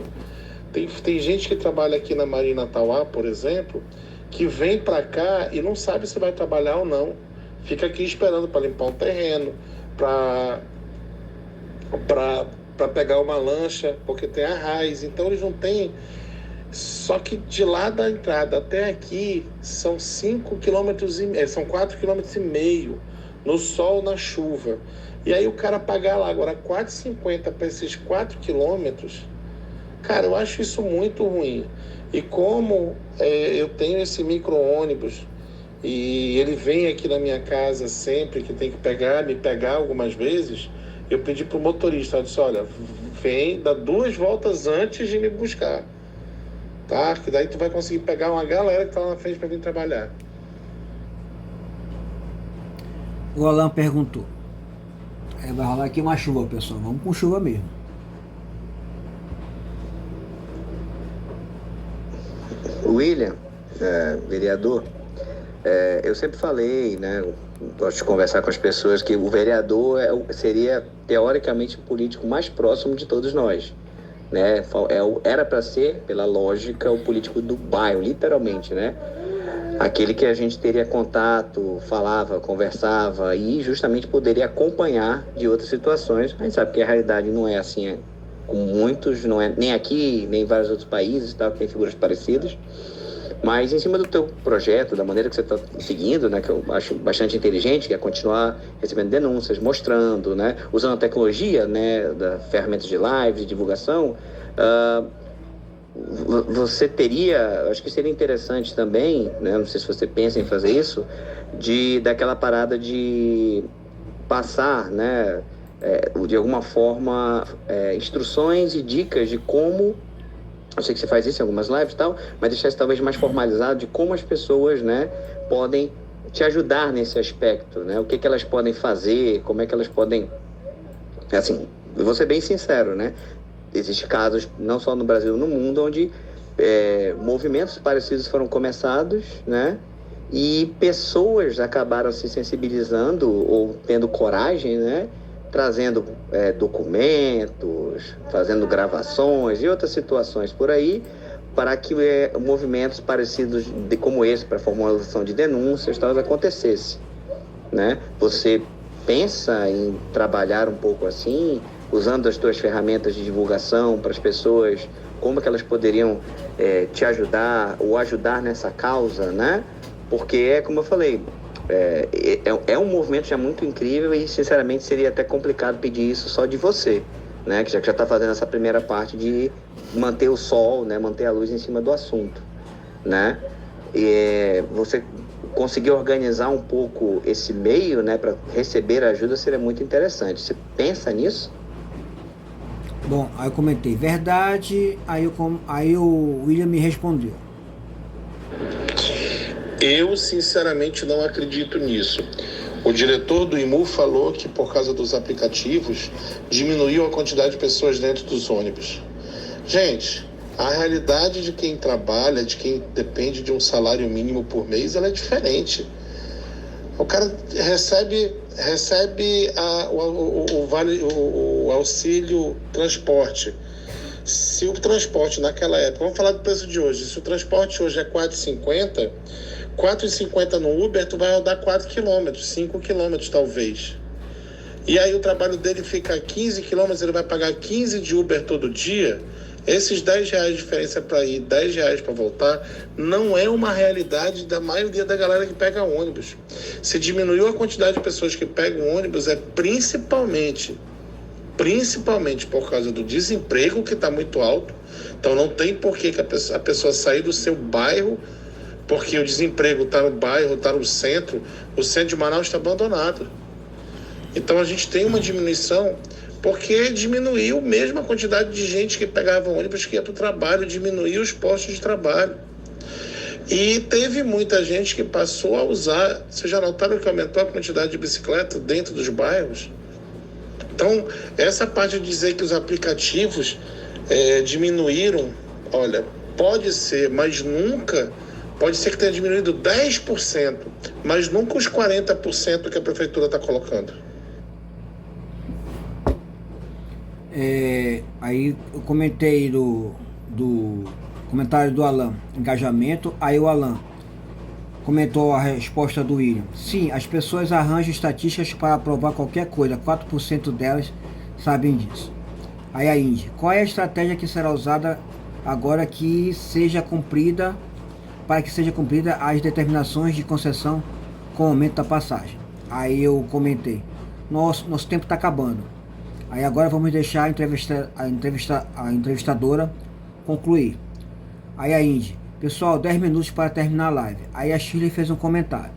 Tem gente que trabalha aqui na Marina Tauá, por exemplo, que vem para cá e não sabe se vai trabalhar ou não. Fica aqui esperando para limpar um terreno, para pegar uma lancha, porque tem arraiz. Então eles não têm... Só que de lá da entrada até aqui são 5 quilômetros são 4,5 quilômetros no sol, na chuva. E aí o cara pagar lá agora 4,50 para esses 4 quilômetros, cara, eu acho isso muito ruim. E como eu tenho esse micro-ônibus e ele vem aqui na minha casa sempre, que tem que me pegar algumas vezes, eu pedi pro motorista, eu disse, olha, vem, dá 2 voltas antes de me buscar. Tá? Que daí tu vai conseguir pegar uma galera que tá lá na frente para vir trabalhar. O Alan perguntou. Vai rolar aqui uma chuva, pessoal. Vamos com chuva mesmo. William, vereador, eu sempre falei, né? Gosto de conversar com as pessoas que o vereador seria teoricamente o político mais próximo de todos nós. Né? Era para ser, pela lógica, o político do bairro, literalmente, né? Aquele que a gente teria contato, falava, conversava e justamente poderia acompanhar de outras situações. A gente sabe que a realidade não é assim com muitos, não é nem aqui, nem em vários outros países, tá? Que tem figuras parecidas. Mas em cima do teu projeto, da maneira que você está seguindo, né, que eu acho bastante inteligente, que é continuar recebendo denúncias, mostrando, né, usando a tecnologia, né, da ferramentas de live, de divulgação, você teria, acho que seria interessante também, né, não sei se você pensa em fazer isso, daquela parada de passar, né, de alguma forma, instruções e dicas de como... Eu sei que você faz isso em algumas lives e tal, mas deixar isso talvez mais formalizado de como as pessoas, né, podem te ajudar nesse aspecto, né? O que elas podem fazer, como é que elas podem... Assim, eu vou ser bem sincero, né? Existem casos, não só no Brasil, no mundo, onde movimentos parecidos foram começados, né? E pessoas acabaram se sensibilizando ou tendo coragem, né? Trazendo documentos, fazendo gravações e outras situações por aí, para que movimentos parecidos como esse, para formulação de denúncias, tal, acontecesse, né? Você pensa em trabalhar um pouco assim, usando as tuas ferramentas de divulgação para as pessoas, como que elas poderiam te ajudar ou ajudar nessa causa, né? Porque, como eu falei, é um movimento já muito incrível e, sinceramente, seria até complicado pedir isso só de você, né? Que já está fazendo essa primeira parte de manter o sol, né? Manter a luz em cima do assunto, né? E você conseguir organizar um pouco esse meio, né? Para receber ajuda seria muito interessante. Você pensa nisso? Bom, aí eu comentei verdade, aí o William me respondeu. Eu, sinceramente, não acredito nisso. O diretor do IMU falou que, por causa dos aplicativos, diminuiu a quantidade de pessoas dentro dos ônibus. Gente, a realidade de quem trabalha, de quem depende de um salário mínimo por mês, ela é diferente. O cara recebe o auxílio transporte. Se o transporte naquela época, vamos falar do preço de hoje, se o transporte hoje é R$4,50, R$4,50 no Uber, tu vai rodar 4 km, 5 km talvez. E aí o trabalho dele fica a 15 km, ele vai pagar 15 de Uber todo dia. Esses R$10 de diferença para ir, R$10 para voltar, não é uma realidade da maioria da galera que pega ônibus. Se diminuiu a quantidade de pessoas que pegam ônibus, é principalmente por causa do desemprego, que está muito alto. Então não tem por que a pessoa sair do seu bairro, porque o desemprego está no bairro, está no centro. O centro de Manaus está abandonado. Então a gente tem uma diminuição, porque diminuiu mesmo a quantidade de gente que pegava ônibus, que ia para o trabalho, diminuiu os postos de trabalho. E teve muita gente que passou a usar. Vocês já notaram que aumentou a quantidade de bicicleta dentro dos bairros? Então, essa parte de dizer que os aplicativos diminuíram, olha, pode ser, mas nunca, pode ser que tenha diminuído 10%, mas nunca os 40% que a prefeitura está colocando. Aí eu comentei do comentário do Alan, engajamento, aí o Alan comentou a resposta do William. Sim, as pessoas arranjam estatísticas para provar qualquer coisa, 4% delas sabem disso. Aí a Indy, qual é a estratégia que será usada agora que seja cumprida, para que seja cumprida as determinações de concessão com o aumento da passagem? Aí eu comentei, nosso tempo está acabando. Aí agora vamos deixar a entrevistadora concluir. Aí a Indy, pessoal, 10 minutos para terminar a live. Aí a Shirley fez um comentário.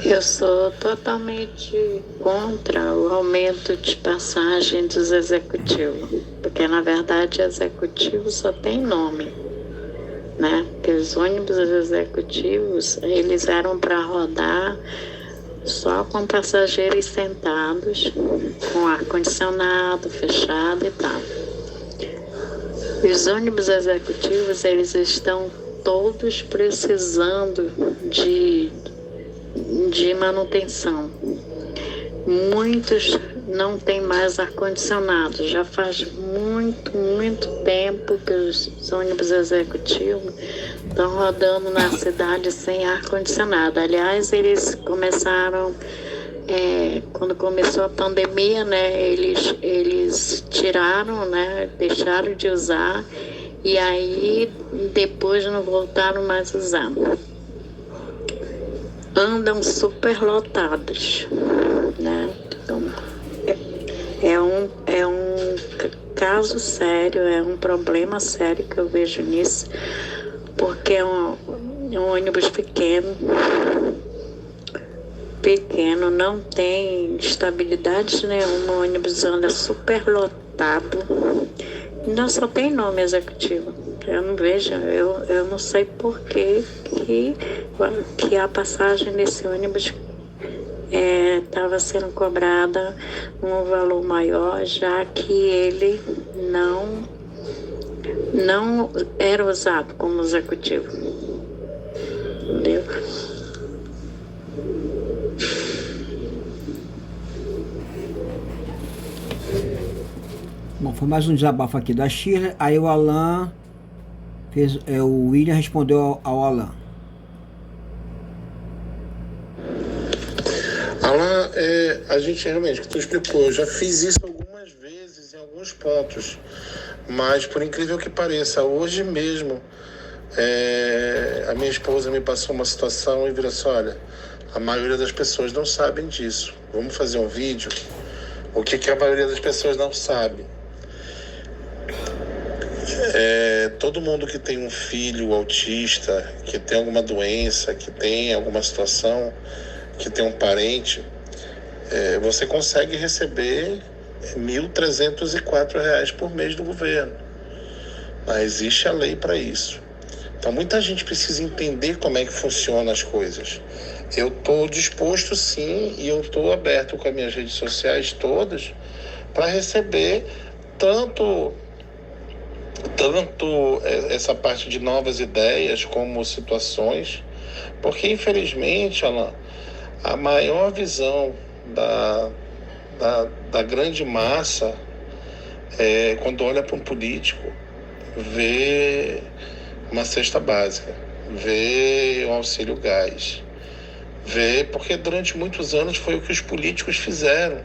Eu sou totalmente contra o aumento de passagem dos executivos, porque na verdade executivo só tem nome, né? Porque os ônibus executivos, eles eram para rodar só com passageiros sentados, com ar-condicionado fechado e tal. Os ônibus executivos, eles estão todos precisando de manutenção. Muitos não têm mais ar-condicionado. Já faz muito tempo que os ônibus executivos estão rodando na cidade sem ar-condicionado. Aliás, eles começaram, quando começou a pandemia, né, eles tiraram, né, deixaram de usar, e aí depois não voltaram mais a usar. Andam super lotados, né? Então, é um caso sério, é um problema sério que eu vejo nisso, porque é um ônibus pequeno, não tem estabilidade nenhuma, o ônibus anda super lotado, não só tem nome executivo. Eu não vejo, eu não sei por que a passagem desse ônibus estava sendo cobrada um valor maior, já que ele não era usado como executivo. Entendeu? Bom, foi mais um desabafo aqui da Shirley. Aí o Alan fez, o William respondeu ao Alan. Alan, a gente realmente, que tu explicou, eu já fiz isso algumas vezes em alguns pontos, mas por incrível que pareça, hoje mesmo a minha esposa me passou uma situação e virou assim: olha, a maioria das pessoas não sabem disso, vamos fazer um vídeo. O que a maioria das pessoas não sabe? Todo mundo que tem um filho autista, que tem alguma doença, que tem alguma situação, que tem um parente, você consegue receber R$ 1.304 por mês do governo. Mas existe a lei para isso. Então muita gente precisa entender como é que funcionam as coisas. Eu estou disposto sim, e eu estou aberto com as minhas redes sociais todas para receber tanto essa parte de novas ideias como situações, porque infelizmente, Alan, a maior visão da grande massa quando olha para um político, vê uma cesta básica, vê um auxílio gás, vê, porque durante muitos anos foi o que os políticos fizeram.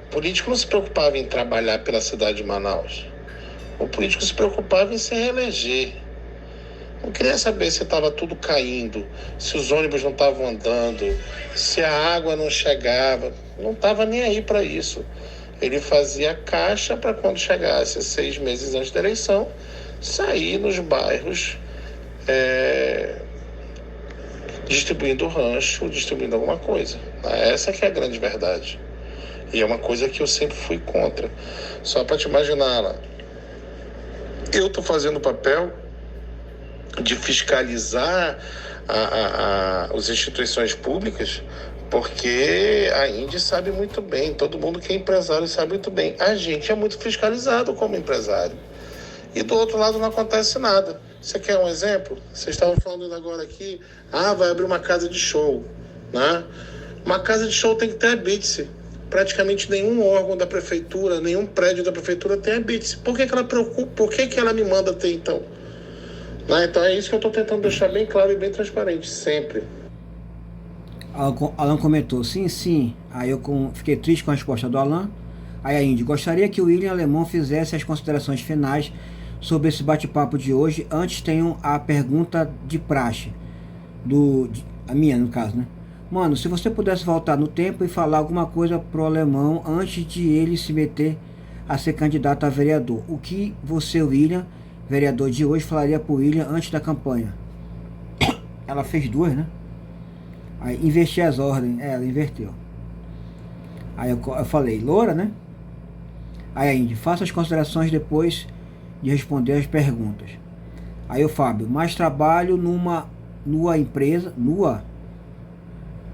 O político não se preocupava em trabalhar pela cidade de Manaus. O político se preocupava em se reeleger. Não queria saber se estava tudo caindo, se os ônibus não estavam andando, se a água não chegava. Não estava nem aí para isso. Ele fazia caixa para quando chegasse 6 meses antes da eleição, sair nos bairros distribuindo rancho, distribuindo alguma coisa. Essa que é a grande verdade. E é uma coisa que eu sempre fui contra. Só para te imaginar, lá, eu estou fazendo o papel de fiscalizar as instituições públicas, porque a Indy sabe muito bem, todo mundo que é empresário sabe muito bem, a gente é muito fiscalizado como empresário. E do outro lado não acontece nada. Você quer um exemplo? Vocês estavam falando agora aqui, vai abrir uma casa de show, né? Uma casa de show tem que ter a BITSE. Praticamente nenhum órgão da prefeitura, nenhum prédio da prefeitura tem a BITSE. Por que ela preocupa? Por que ela me manda ter, então? Então é isso que eu estou tentando deixar bem claro e bem transparente, sempre. Alan comentou, sim. Aí eu fiquei triste com a resposta do Alan. Aí a Indy, gostaria que o William Alemão fizesse as considerações finais sobre esse bate-papo de hoje. Antes tenho a pergunta de praxe, a minha no caso, né? Mano, se você pudesse voltar no tempo e falar alguma coisa pro Alemão antes de ele se meter a ser candidato a vereador, o que você, William, vereador de hoje, falaria pro William antes da campanha? Ela fez 2, né? Aí inverti as ordens, ela inverteu. Aí eu falei, Loura, né? Aí a Indy, faça as considerações depois de responder as perguntas. Aí o Fábio, mais trabalho numa empresa,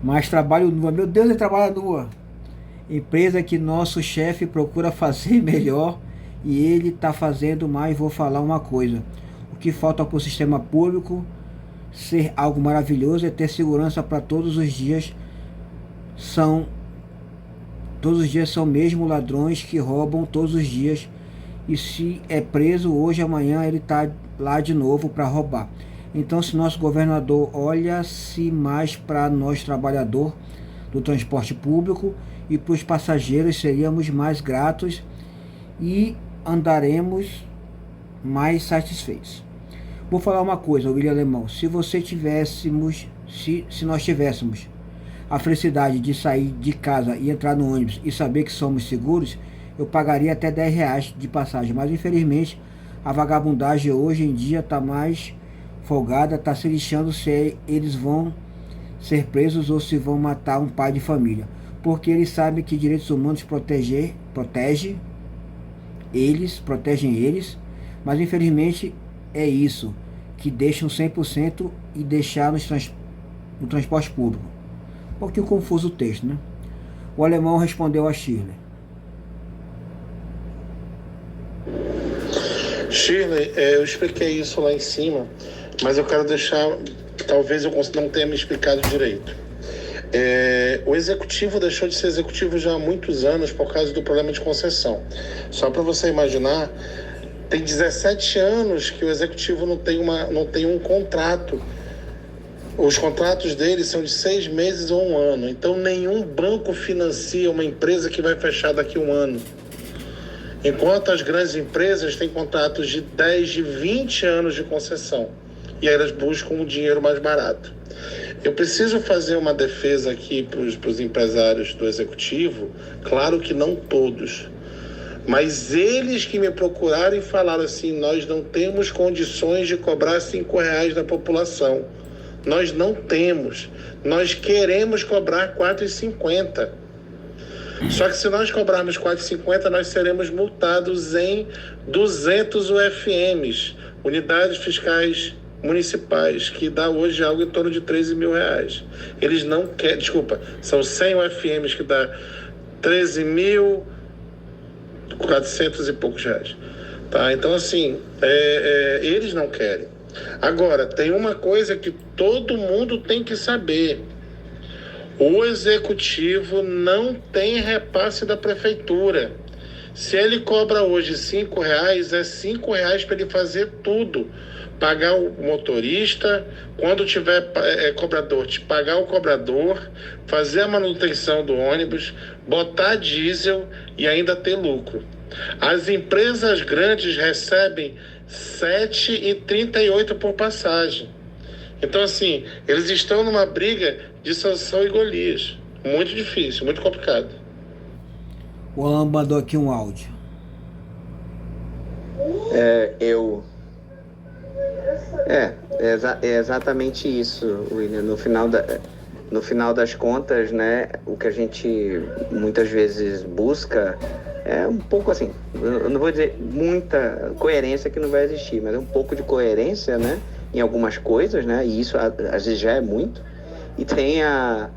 mais trabalho nua, meu Deus, ele trabalha nua. Empresa que nosso chefe procura fazer melhor e ele está fazendo mais. Vou falar uma coisa, o que falta para o sistema público ser algo maravilhoso é ter segurança para todos os dias. Todos os dias são mesmo ladrões que roubam todos os dias, e se é preso hoje, amanhã ele está lá de novo para roubar. Então, se nosso governador olha-se mais para nós, trabalhador do transporte público, e para os passageiros, seríamos mais gratos e andaremos mais satisfeitos. Vou falar uma coisa, William Alemão, se nós tivéssemos a felicidade de sair de casa e entrar no ônibus e saber que somos seguros, eu pagaria até R$10 de passagem, mas infelizmente a vagabundagem hoje em dia está mais folgada, está se lixando se eles vão ser presos ou se vão matar um pai de família, porque eles sabem que direitos humanos protegem eles, mas infelizmente é isso que deixam 100% e deixar no transporte público. pouquinho confuso o texto, né? O alemão respondeu a Shirley. Shirley, eu expliquei isso lá em cima, mas eu quero deixar, talvez eu não tenha me explicado direito. O executivo deixou de ser executivo já há muitos anos por causa do problema de concessão. Só para você imaginar, tem 17 anos que o executivo não tem um contrato. Os contratos deles são de 6 meses ou 1 ano. Então nenhum banco financia uma empresa que vai fechar daqui a 1 ano. Enquanto as grandes empresas têm contratos de 10, de 20 anos de concessão. E aí elas buscam um dinheiro mais barato. Eu preciso fazer uma defesa aqui para os empresários do executivo. Claro que não todos. Mas eles que me procuraram e falaram assim, nós não temos condições de cobrar R$5 da população. Nós não temos. Nós queremos cobrar R$4,50. Só que se nós cobrarmos R$4,50, nós seremos multados em 200 UFMs, Unidades Fiscais Municipais, que dá hoje algo em torno de R$13 mil. Eles não querem, são 100 UFMs que dá 13.400 e poucos reais. Tá? Então, assim, eles não querem. Agora, tem uma coisa que todo mundo tem que saber. O executivo não tem repasse da prefeitura. Se ele cobra hoje R$5, é R$5 para ele fazer tudo. Pagar o motorista, quando tiver cobrador, pagar o cobrador, fazer a manutenção do ônibus, botar diesel e ainda ter lucro. As empresas grandes recebem R$7,38 por passagem. Então, assim, eles estão numa briga de Sansão e Golias. Muito difícil, muito complicado. O Alan mandou aqui um áudio. É exatamente isso, William. No final das contas, né, o que a gente muitas vezes busca é um pouco assim, eu não vou dizer muita coerência, que não vai existir, mas é um pouco de coerência, né, em algumas coisas, né, e isso às vezes já é muito. E tem a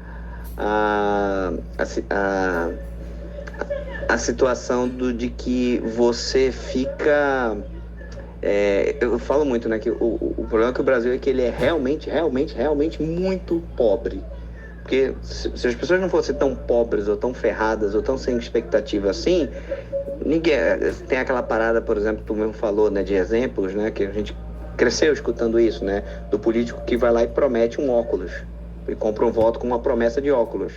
situação de que você fica... eu falo muito, né, que o problema é que o Brasil é que ele é realmente muito pobre. Porque se as pessoas não fossem tão pobres, ou tão ferradas, ou tão sem expectativa assim, ninguém... Tem aquela parada, por exemplo, que tu mesmo falou, né, de exemplos, né, que a gente cresceu escutando isso, né, do político que vai lá e promete um óculos, e compra um voto com uma promessa de óculos.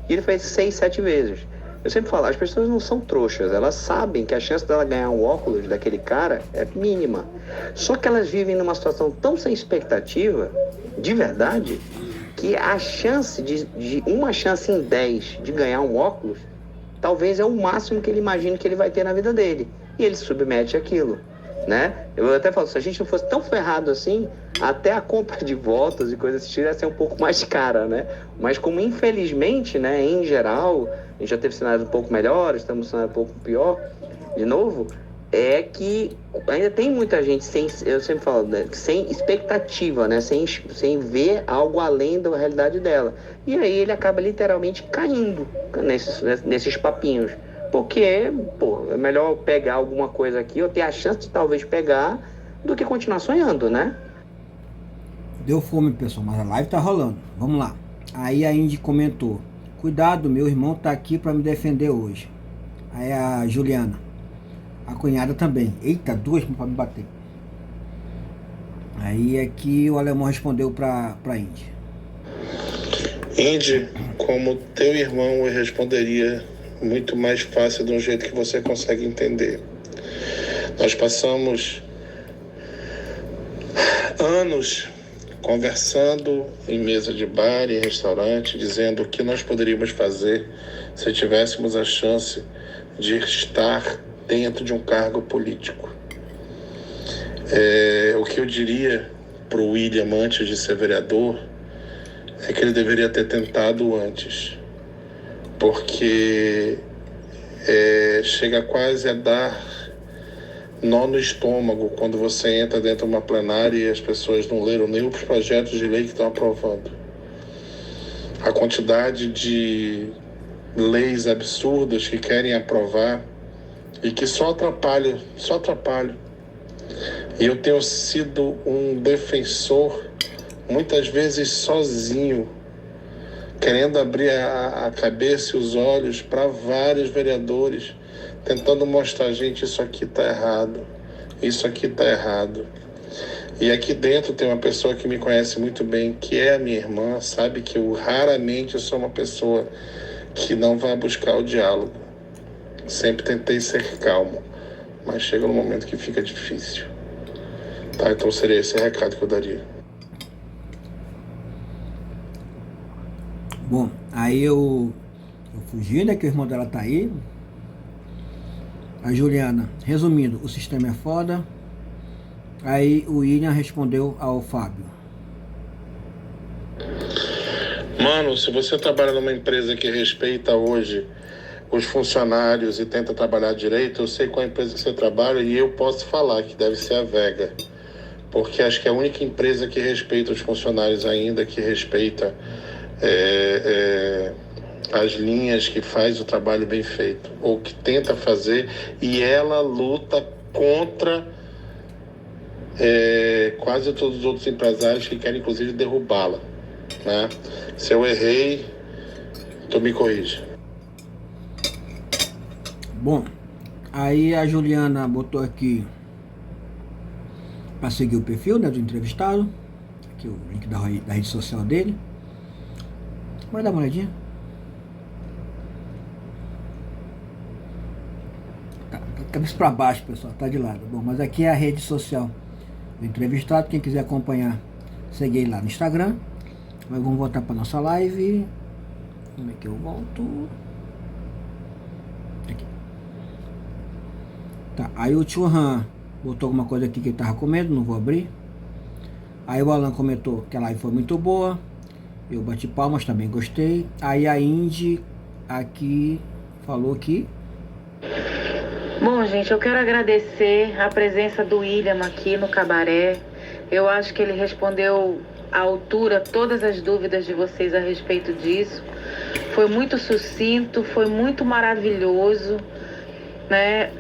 E ele fez 6, 7 vezes. Eu sempre falo, as pessoas não são trouxas, elas sabem que a chance dela ganhar um óculos daquele cara é mínima. Só que elas vivem numa situação tão sem expectativa, de verdade, que a chance de uma chance em 10 de ganhar um óculos, talvez é o máximo que ele imagina que ele vai ter na vida dele. E ele se submete àquilo, né? Eu até falo, se a gente não fosse tão ferrado assim, até a compra de votos e coisas assim ia ser um pouco mais cara, né? Mas como infelizmente, né, em geral, a gente já teve cenários um pouco melhores, estamos num cenário um pouco pior, de novo, é que ainda tem muita gente sem, eu sempre falo, né, sem expectativa, né, sem ver algo além da realidade dela. E aí ele acaba literalmente caindo nesses papinhos. Porque, é melhor pegar alguma coisa aqui, ou ter a chance de talvez pegar, do que continuar sonhando, né? Deu fome, pessoal, mas a live tá rolando. Vamos lá. Aí a Indy comentou: cuidado, meu irmão tá aqui para me defender hoje. Aí a Juliana, a cunhada também. Eita, 2 para me bater. Aí aqui o alemão respondeu pra Indy: Indy, como teu irmão, eu responderia muito mais fácil, de um jeito que você consegue entender. Nós passamos anos conversando em mesa de bar e restaurante, dizendo o que nós poderíamos fazer se tivéssemos a chance de estar dentro de um cargo político. O que eu diria para o William antes de ser vereador é que ele deveria ter tentado antes, porque chega quase a dar nó no estômago quando você entra dentro de uma plenária e as pessoas não leram nem os projetos de lei que estão aprovando. a quantidade de leis absurdas que querem aprovar e que só atrapalham. E eu tenho sido um defensor, muitas vezes sozinho, querendo abrir a cabeça e os olhos para vários vereadores, tentando mostrar, gente, isso aqui está errado, isso aqui está errado. E aqui dentro tem uma pessoa que me conhece muito bem, que é a minha irmã, sabe que eu raramente sou uma pessoa que não vai buscar o diálogo. Sempre tentei ser calmo, mas chega no momento que fica difícil. Tá, então seria esse o recado que eu daria. Bom, aí eu fugi, né, que o irmão dela tá aí. A Juliana, resumindo, o sistema é foda. Aí o William respondeu ao Fábio. Mano, se você trabalha numa empresa que respeita hoje os funcionários e tenta trabalhar direito, eu sei qual é a empresa que você trabalha e eu posso falar que deve ser a Vega. Porque acho que é a única empresa que respeita os funcionários ainda, que respeita as linhas, que faz o trabalho bem feito, ou que tenta fazer, e ela luta contra quase todos os outros empresários que querem inclusive derrubá-la, né? Se eu errei, tu me corrige. Bom, aí a Juliana botou aqui para seguir o perfil, né, do entrevistado. Aqui o link da rede social dele. Vai dar uma olhadinha. Tá cabeça para baixo, pessoal, tá de lado. Bom, mas aqui é a rede social do entrevistado. Quem quiser acompanhar, segue aí lá no Instagram. Mas vamos voltar para nossa live. Como é que eu volto? Aqui. Tá, aí o Churran botou alguma coisa aqui que ele tava comendo, não vou abrir. Aí o Alan comentou que a live foi muito boa. Eu bati palmas, também gostei. Aí a Indy aqui falou que... Bom, gente, eu quero agradecer a presença do William aqui no Cabaré. Eu acho que ele respondeu à altura todas as dúvidas de vocês a respeito disso. Foi muito sucinto, foi muito maravilhoso, né?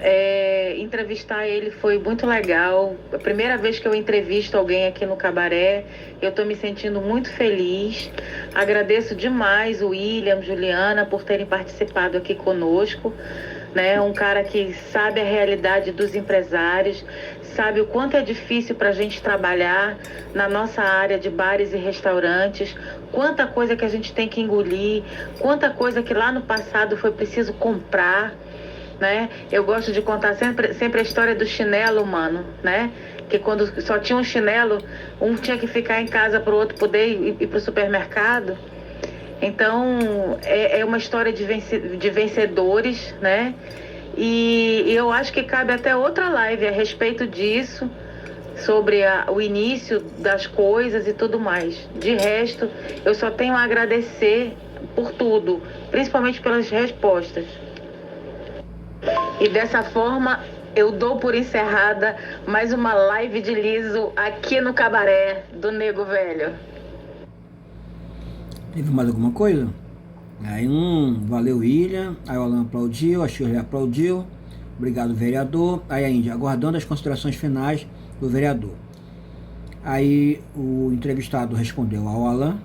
Entrevistar ele foi muito legal. A primeira vez que eu entrevisto alguém aqui no Cabaré, eu estou me sentindo muito feliz. Agradeço demais o William, Juliana, por terem participado aqui conosco, né? Um cara que sabe a realidade dos empresários, sabe o quanto é difícil para a gente trabalhar na nossa área de bares e restaurantes, quanta coisa que a gente tem que engolir, quanta coisa que lá no passado foi preciso comprar, né? Eu gosto de contar sempre a história do chinelo, mano, né? Que quando só tinha um chinelo, um tinha que ficar em casa para o outro poder ir para o supermercado. Então, é uma história de vencedores, né? E eu acho que cabe até outra live a respeito disso, sobre o início das coisas e tudo mais. De resto, eu só tenho a agradecer por tudo, principalmente pelas respostas. E dessa forma, eu dou por encerrada mais uma live de liso aqui no Cabaré do Nego Velho. Teve mais alguma coisa? Aí valeu William, aí o Alan aplaudiu, a Shirley aplaudiu, obrigado vereador. Aí a Índia, aguardando as considerações finais do vereador. Aí o entrevistado respondeu ao Alan.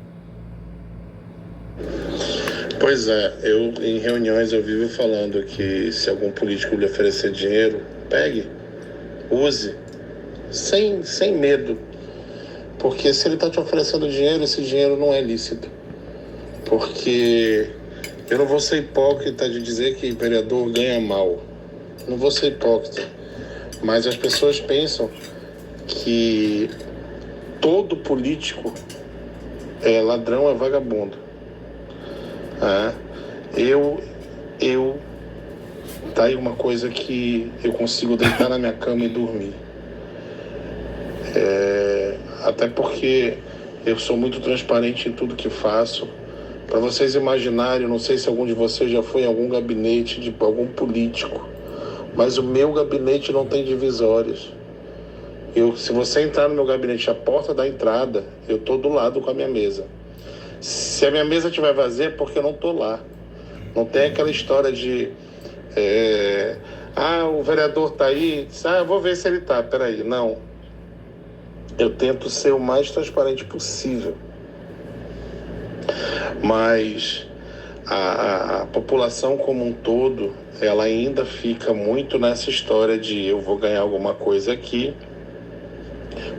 Pois é, eu em reuniões eu vivo falando que se algum político lhe oferecer dinheiro, pegue, use, sem medo. Porque se ele está te oferecendo dinheiro, esse dinheiro não é lícito. Porque eu não vou ser hipócrita de dizer que vereador ganha mal. Não vou ser hipócrita. Mas as pessoas pensam que todo político é ladrão, é vagabundo. Tá aí uma coisa que eu consigo deitar na minha cama e dormir. Até porque eu sou muito transparente em tudo que faço. Para vocês imaginarem, não sei se algum de vocês já foi em algum gabinete de algum político, mas o meu gabinete não tem divisórias. Se você entrar no meu gabinete, a porta da entrada, eu tô do lado com a minha mesa. Se a minha mesa estiver vazia é porque eu não estou lá. Não tem aquela história de o vereador está aí, eu vou ver se ele está. Peraí, não. Eu tento ser o mais transparente possível. Mas a população como um todo, ela ainda fica muito nessa história de eu vou ganhar alguma coisa aqui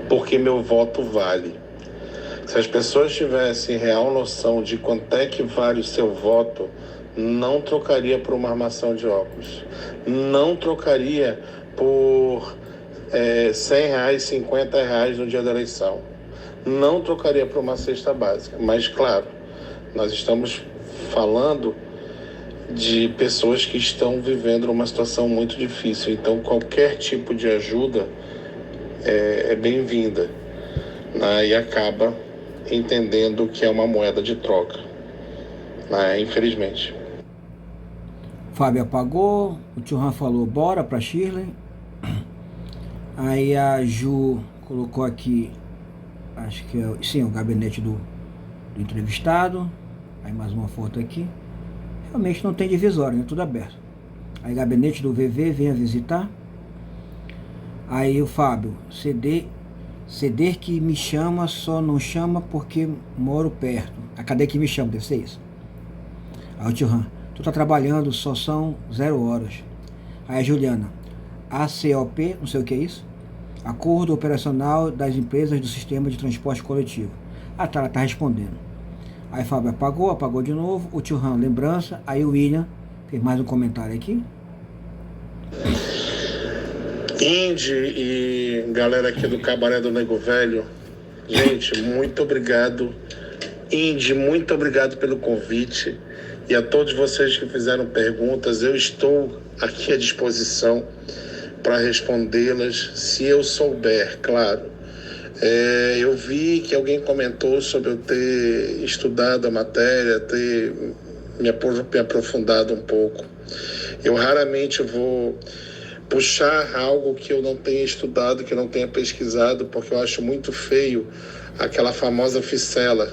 porque meu voto vale. Se as pessoas tivessem real noção de quanto é que vale o seu voto, não trocaria por uma armação de óculos. Não trocaria por R$100, R$50 no dia da eleição. Não trocaria por uma cesta básica. Mas, claro, nós estamos falando de pessoas que estão vivendo uma situação muito difícil. Então, qualquer tipo de ajuda é bem-vinda, né? E acaba entendendo que é uma moeda de troca, né? Infelizmente. Fábio apagou, o tio Han falou bora pra Shirley. Aí a Ju colocou aqui, acho que sim, o gabinete do entrevistado. Aí mais uma foto aqui. Realmente não tem divisória, né? Tudo aberto. Aí gabinete do VV, venha visitar. Aí o Fábio, ceder que me chama, só não chama porque moro perto. A cadê que me chama? Deve ser isso. Aí o tio Han, tu tá trabalhando, só são 0 horas. Aí a Juliana, ACOP, não sei o que é isso. Acordo Operacional das Empresas do Sistema de Transporte Coletivo. Ela tá respondendo. Aí Fábio apagou de novo. O tio Han, lembrança. Aí o William fez mais um comentário aqui. Indy e galera aqui do Cabaré do Nego Velho, gente, muito obrigado. Indy, muito obrigado pelo convite. E a todos vocês que fizeram perguntas, eu estou aqui à disposição para respondê-las, se eu souber, claro. Eu vi que alguém comentou sobre eu ter estudado a matéria, ter me aprofundado um pouco. Eu raramente vou puxar algo que eu não tenha estudado, que eu não tenha pesquisado, porque eu acho muito feio aquela famosa ficela,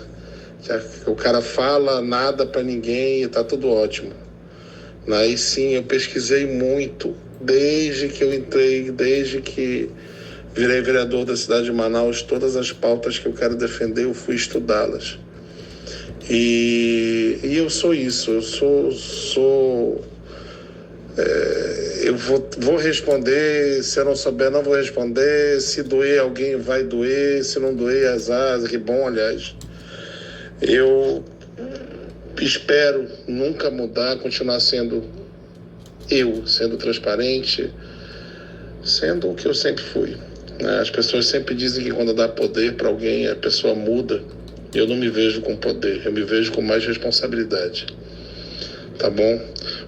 que o cara fala nada para ninguém e tá tudo ótimo. Aí sim, eu pesquisei muito, desde que eu entrei, desde que virei vereador da cidade de Manaus, todas as pautas que eu quero defender, eu fui estudá-las. E eu sou isso, eu vou responder, se eu não souber, não vou responder, se doer alguém vai doer, se não doer, azar, que bom, aliás. Eu espero nunca mudar, continuar sendo eu, sendo transparente, sendo o que eu sempre fui. As pessoas sempre dizem que quando dá poder para alguém, a pessoa muda. Eu não me vejo com poder, eu me vejo com mais responsabilidade. Tá bom?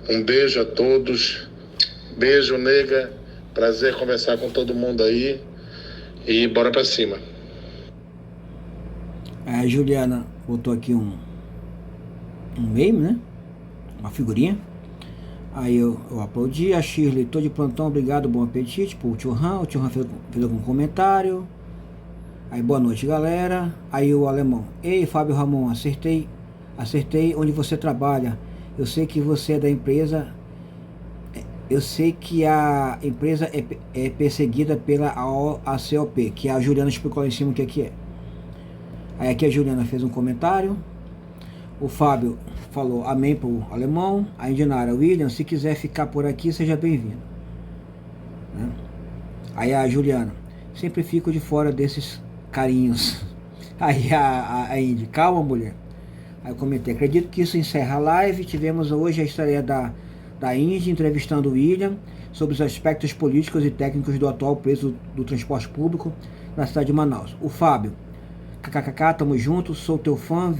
Um beijo a todos. Beijo, nega. Prazer conversar com todo mundo aí. E bora pra cima. A Juliana botou aqui um meme, né? Uma figurinha. Aí eu aplaudi. A Shirley, tô de plantão, obrigado, bom apetite. Pô, o tio Han fez algum comentário. Aí, boa noite, galera. Aí o alemão, ei, Fábio Ramon, acertei onde você trabalha. Eu sei que você é da empresa. Eu sei que a empresa é perseguida pela ACOP, que a Juliana explicou lá em cima o que é. Aí aqui a Juliana fez um comentário. O Fábio falou amém pro alemão. A Indinara, William, se quiser ficar por aqui, seja bem-vindo. Né? Aí a Juliana, sempre fico de fora desses carinhos. Aí a Indy, calma, mulher. Aí eu comentei, acredito que isso encerra a live. Tivemos hoje a estreia da Indy entrevistando o William sobre os aspectos políticos e técnicos do atual preço do transporte público na cidade de Manaus. O Fábio, kkkk, tamo junto, sou teu fã,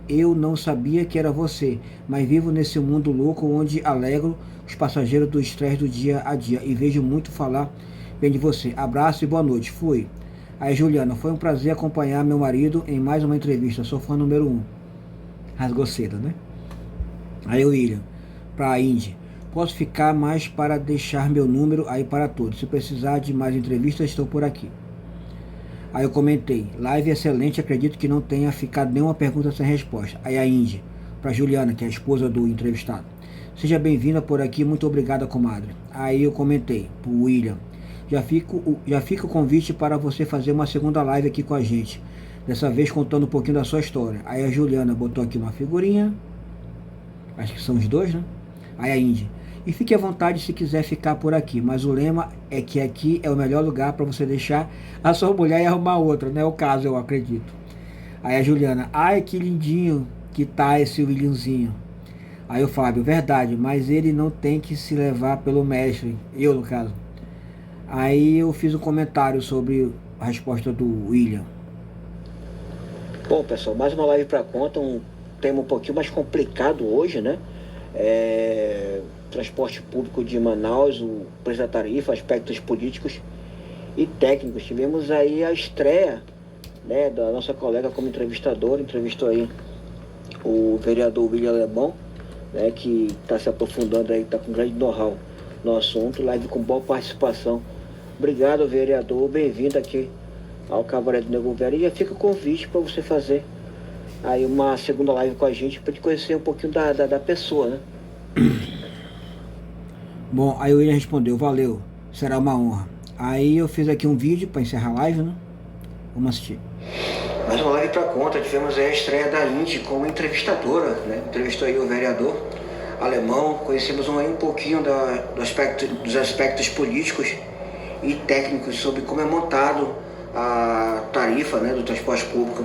eu não sabia que era você, mas vivo nesse mundo louco onde alegro os passageiros do estresse do dia a dia e vejo muito falar bem de você. Abraço e boa noite. Fui. Aí Juliana, foi um prazer acompanhar meu marido em mais uma entrevista, sou fã número 1. Rasgou cedo, né? Aí o William, pra Indy, posso ficar mais para deixar meu número aí para todos. Se precisar de mais entrevistas, estou por aqui. Aí eu comentei, live excelente, acredito que não tenha ficado nenhuma pergunta sem resposta. Aí a Indy, para Juliana, que é a esposa do entrevistado. Seja bem-vinda por aqui, muito obrigada, comadre. Aí eu comentei pro William, já fica o convite para você fazer uma segunda live aqui com a gente. Dessa vez contando um pouquinho da sua história. Aí a Juliana botou aqui uma figurinha. Acho que são os dois, né? Aí a Indy. E fique à vontade se quiser ficar por aqui, mas o lema é que aqui é o melhor lugar para você deixar a sua mulher e arrumar outra, não é o caso, eu acredito. Aí a Juliana, ai que lindinho que tá esse Williamzinho. Aí o Fábio, verdade, mas ele não tem que se levar pelo mestre, eu no caso. Aí eu fiz um comentário sobre a resposta do William. Bom, pessoal, mais uma live para conta, um tema um pouquinho mais complicado hoje, né? Transporte público de Manaus, o preço da tarifa, aspectos políticos e técnicos. Tivemos aí a estreia, né, da nossa colega como entrevistadora, entrevistou aí o vereador William Alemão, né, que está se aprofundando aí, está com grande know-how no assunto, live com boa participação. Obrigado, vereador, bem-vindo aqui ao Cabaré do Nego Velho, e já fica o convite para você fazer aí uma segunda live com a gente, para te conhecer um pouquinho da pessoa, né? Bom, aí o William respondeu, valeu, será uma honra. Aí eu fiz aqui um vídeo para encerrar a live, né? Vamos assistir. Mais uma live para conta, tivemos aí a estreia da Indy como entrevistadora, né? Entrevistou aí o vereador Alemão, conhecemos um pouquinho dos aspectos políticos e técnicos sobre como é montado a tarifa, né, do transporte público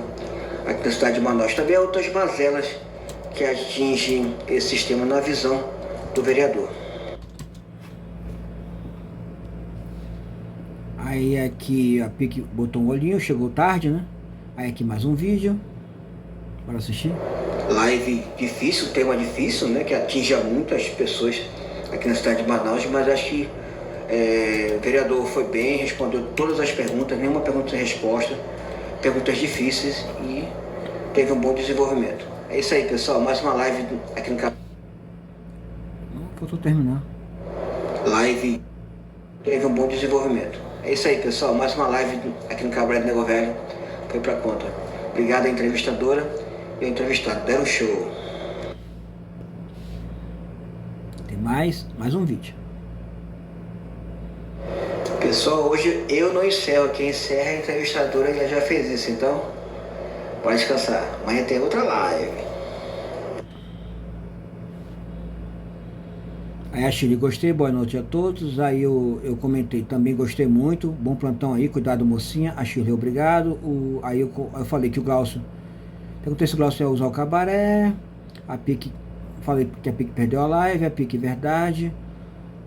aqui na cidade de Manaus. Também outras mazelas que atingem esse sistema na visão do vereador. Aí aqui a PIC botou um olhinho, chegou tarde, né? Aí aqui mais um vídeo. Bora assistir. Live difícil, tema difícil, né? Que atinge muitas pessoas aqui na cidade de Manaus, mas acho que o vereador foi bem, respondeu todas as perguntas, nenhuma pergunta sem resposta, perguntas difíceis e teve um bom desenvolvimento. É isso aí, pessoal, mais uma live aqui no canal. Não, faltou terminar. Live teve um bom desenvolvimento. É isso aí, pessoal, mais uma live aqui no Cabaré do Nego Velho foi pra conta. Obrigado à entrevistadora e ao entrevistado, deram show. Tem mais um vídeo. Pessoal, hoje eu não encerro, quem encerra é a entrevistadora, que já fez isso, então pode descansar. Amanhã tem outra live. Aí a Shirley, gostei, boa noite a todos. Aí eu comentei, também gostei muito, bom plantão aí, cuidado mocinha. A Shirley, obrigado. Aí eu falei que o Glaucio, perguntei se o Glaucio ia usar o cabaré. A PIC, falei que a PIC perdeu a live, a PIC verdade.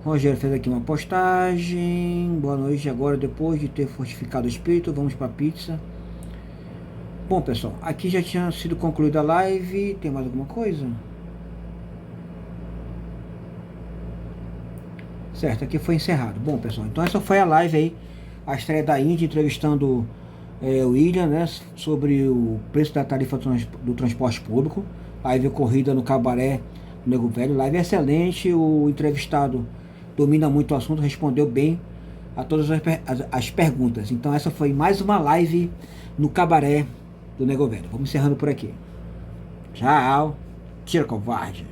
Rogério fez aqui uma postagem. Boa noite, agora depois de ter fortificado o espírito, vamos para pizza. Bom, pessoal, aqui já tinha sido concluída a live. Tem mais alguma coisa? Certo, aqui foi encerrado. Bom, pessoal, então essa foi a live aí, a estreia da Indy, entrevistando o William, né, sobre o preço da tarifa do transporte público. Live ocorrida no Cabaré do Nego Velho, live excelente, o entrevistado domina muito o assunto, respondeu bem a todas as perguntas. Então essa foi mais uma live no Cabaré do Nego Velho. Vamos encerrando por aqui. Tchau. Tira covarde.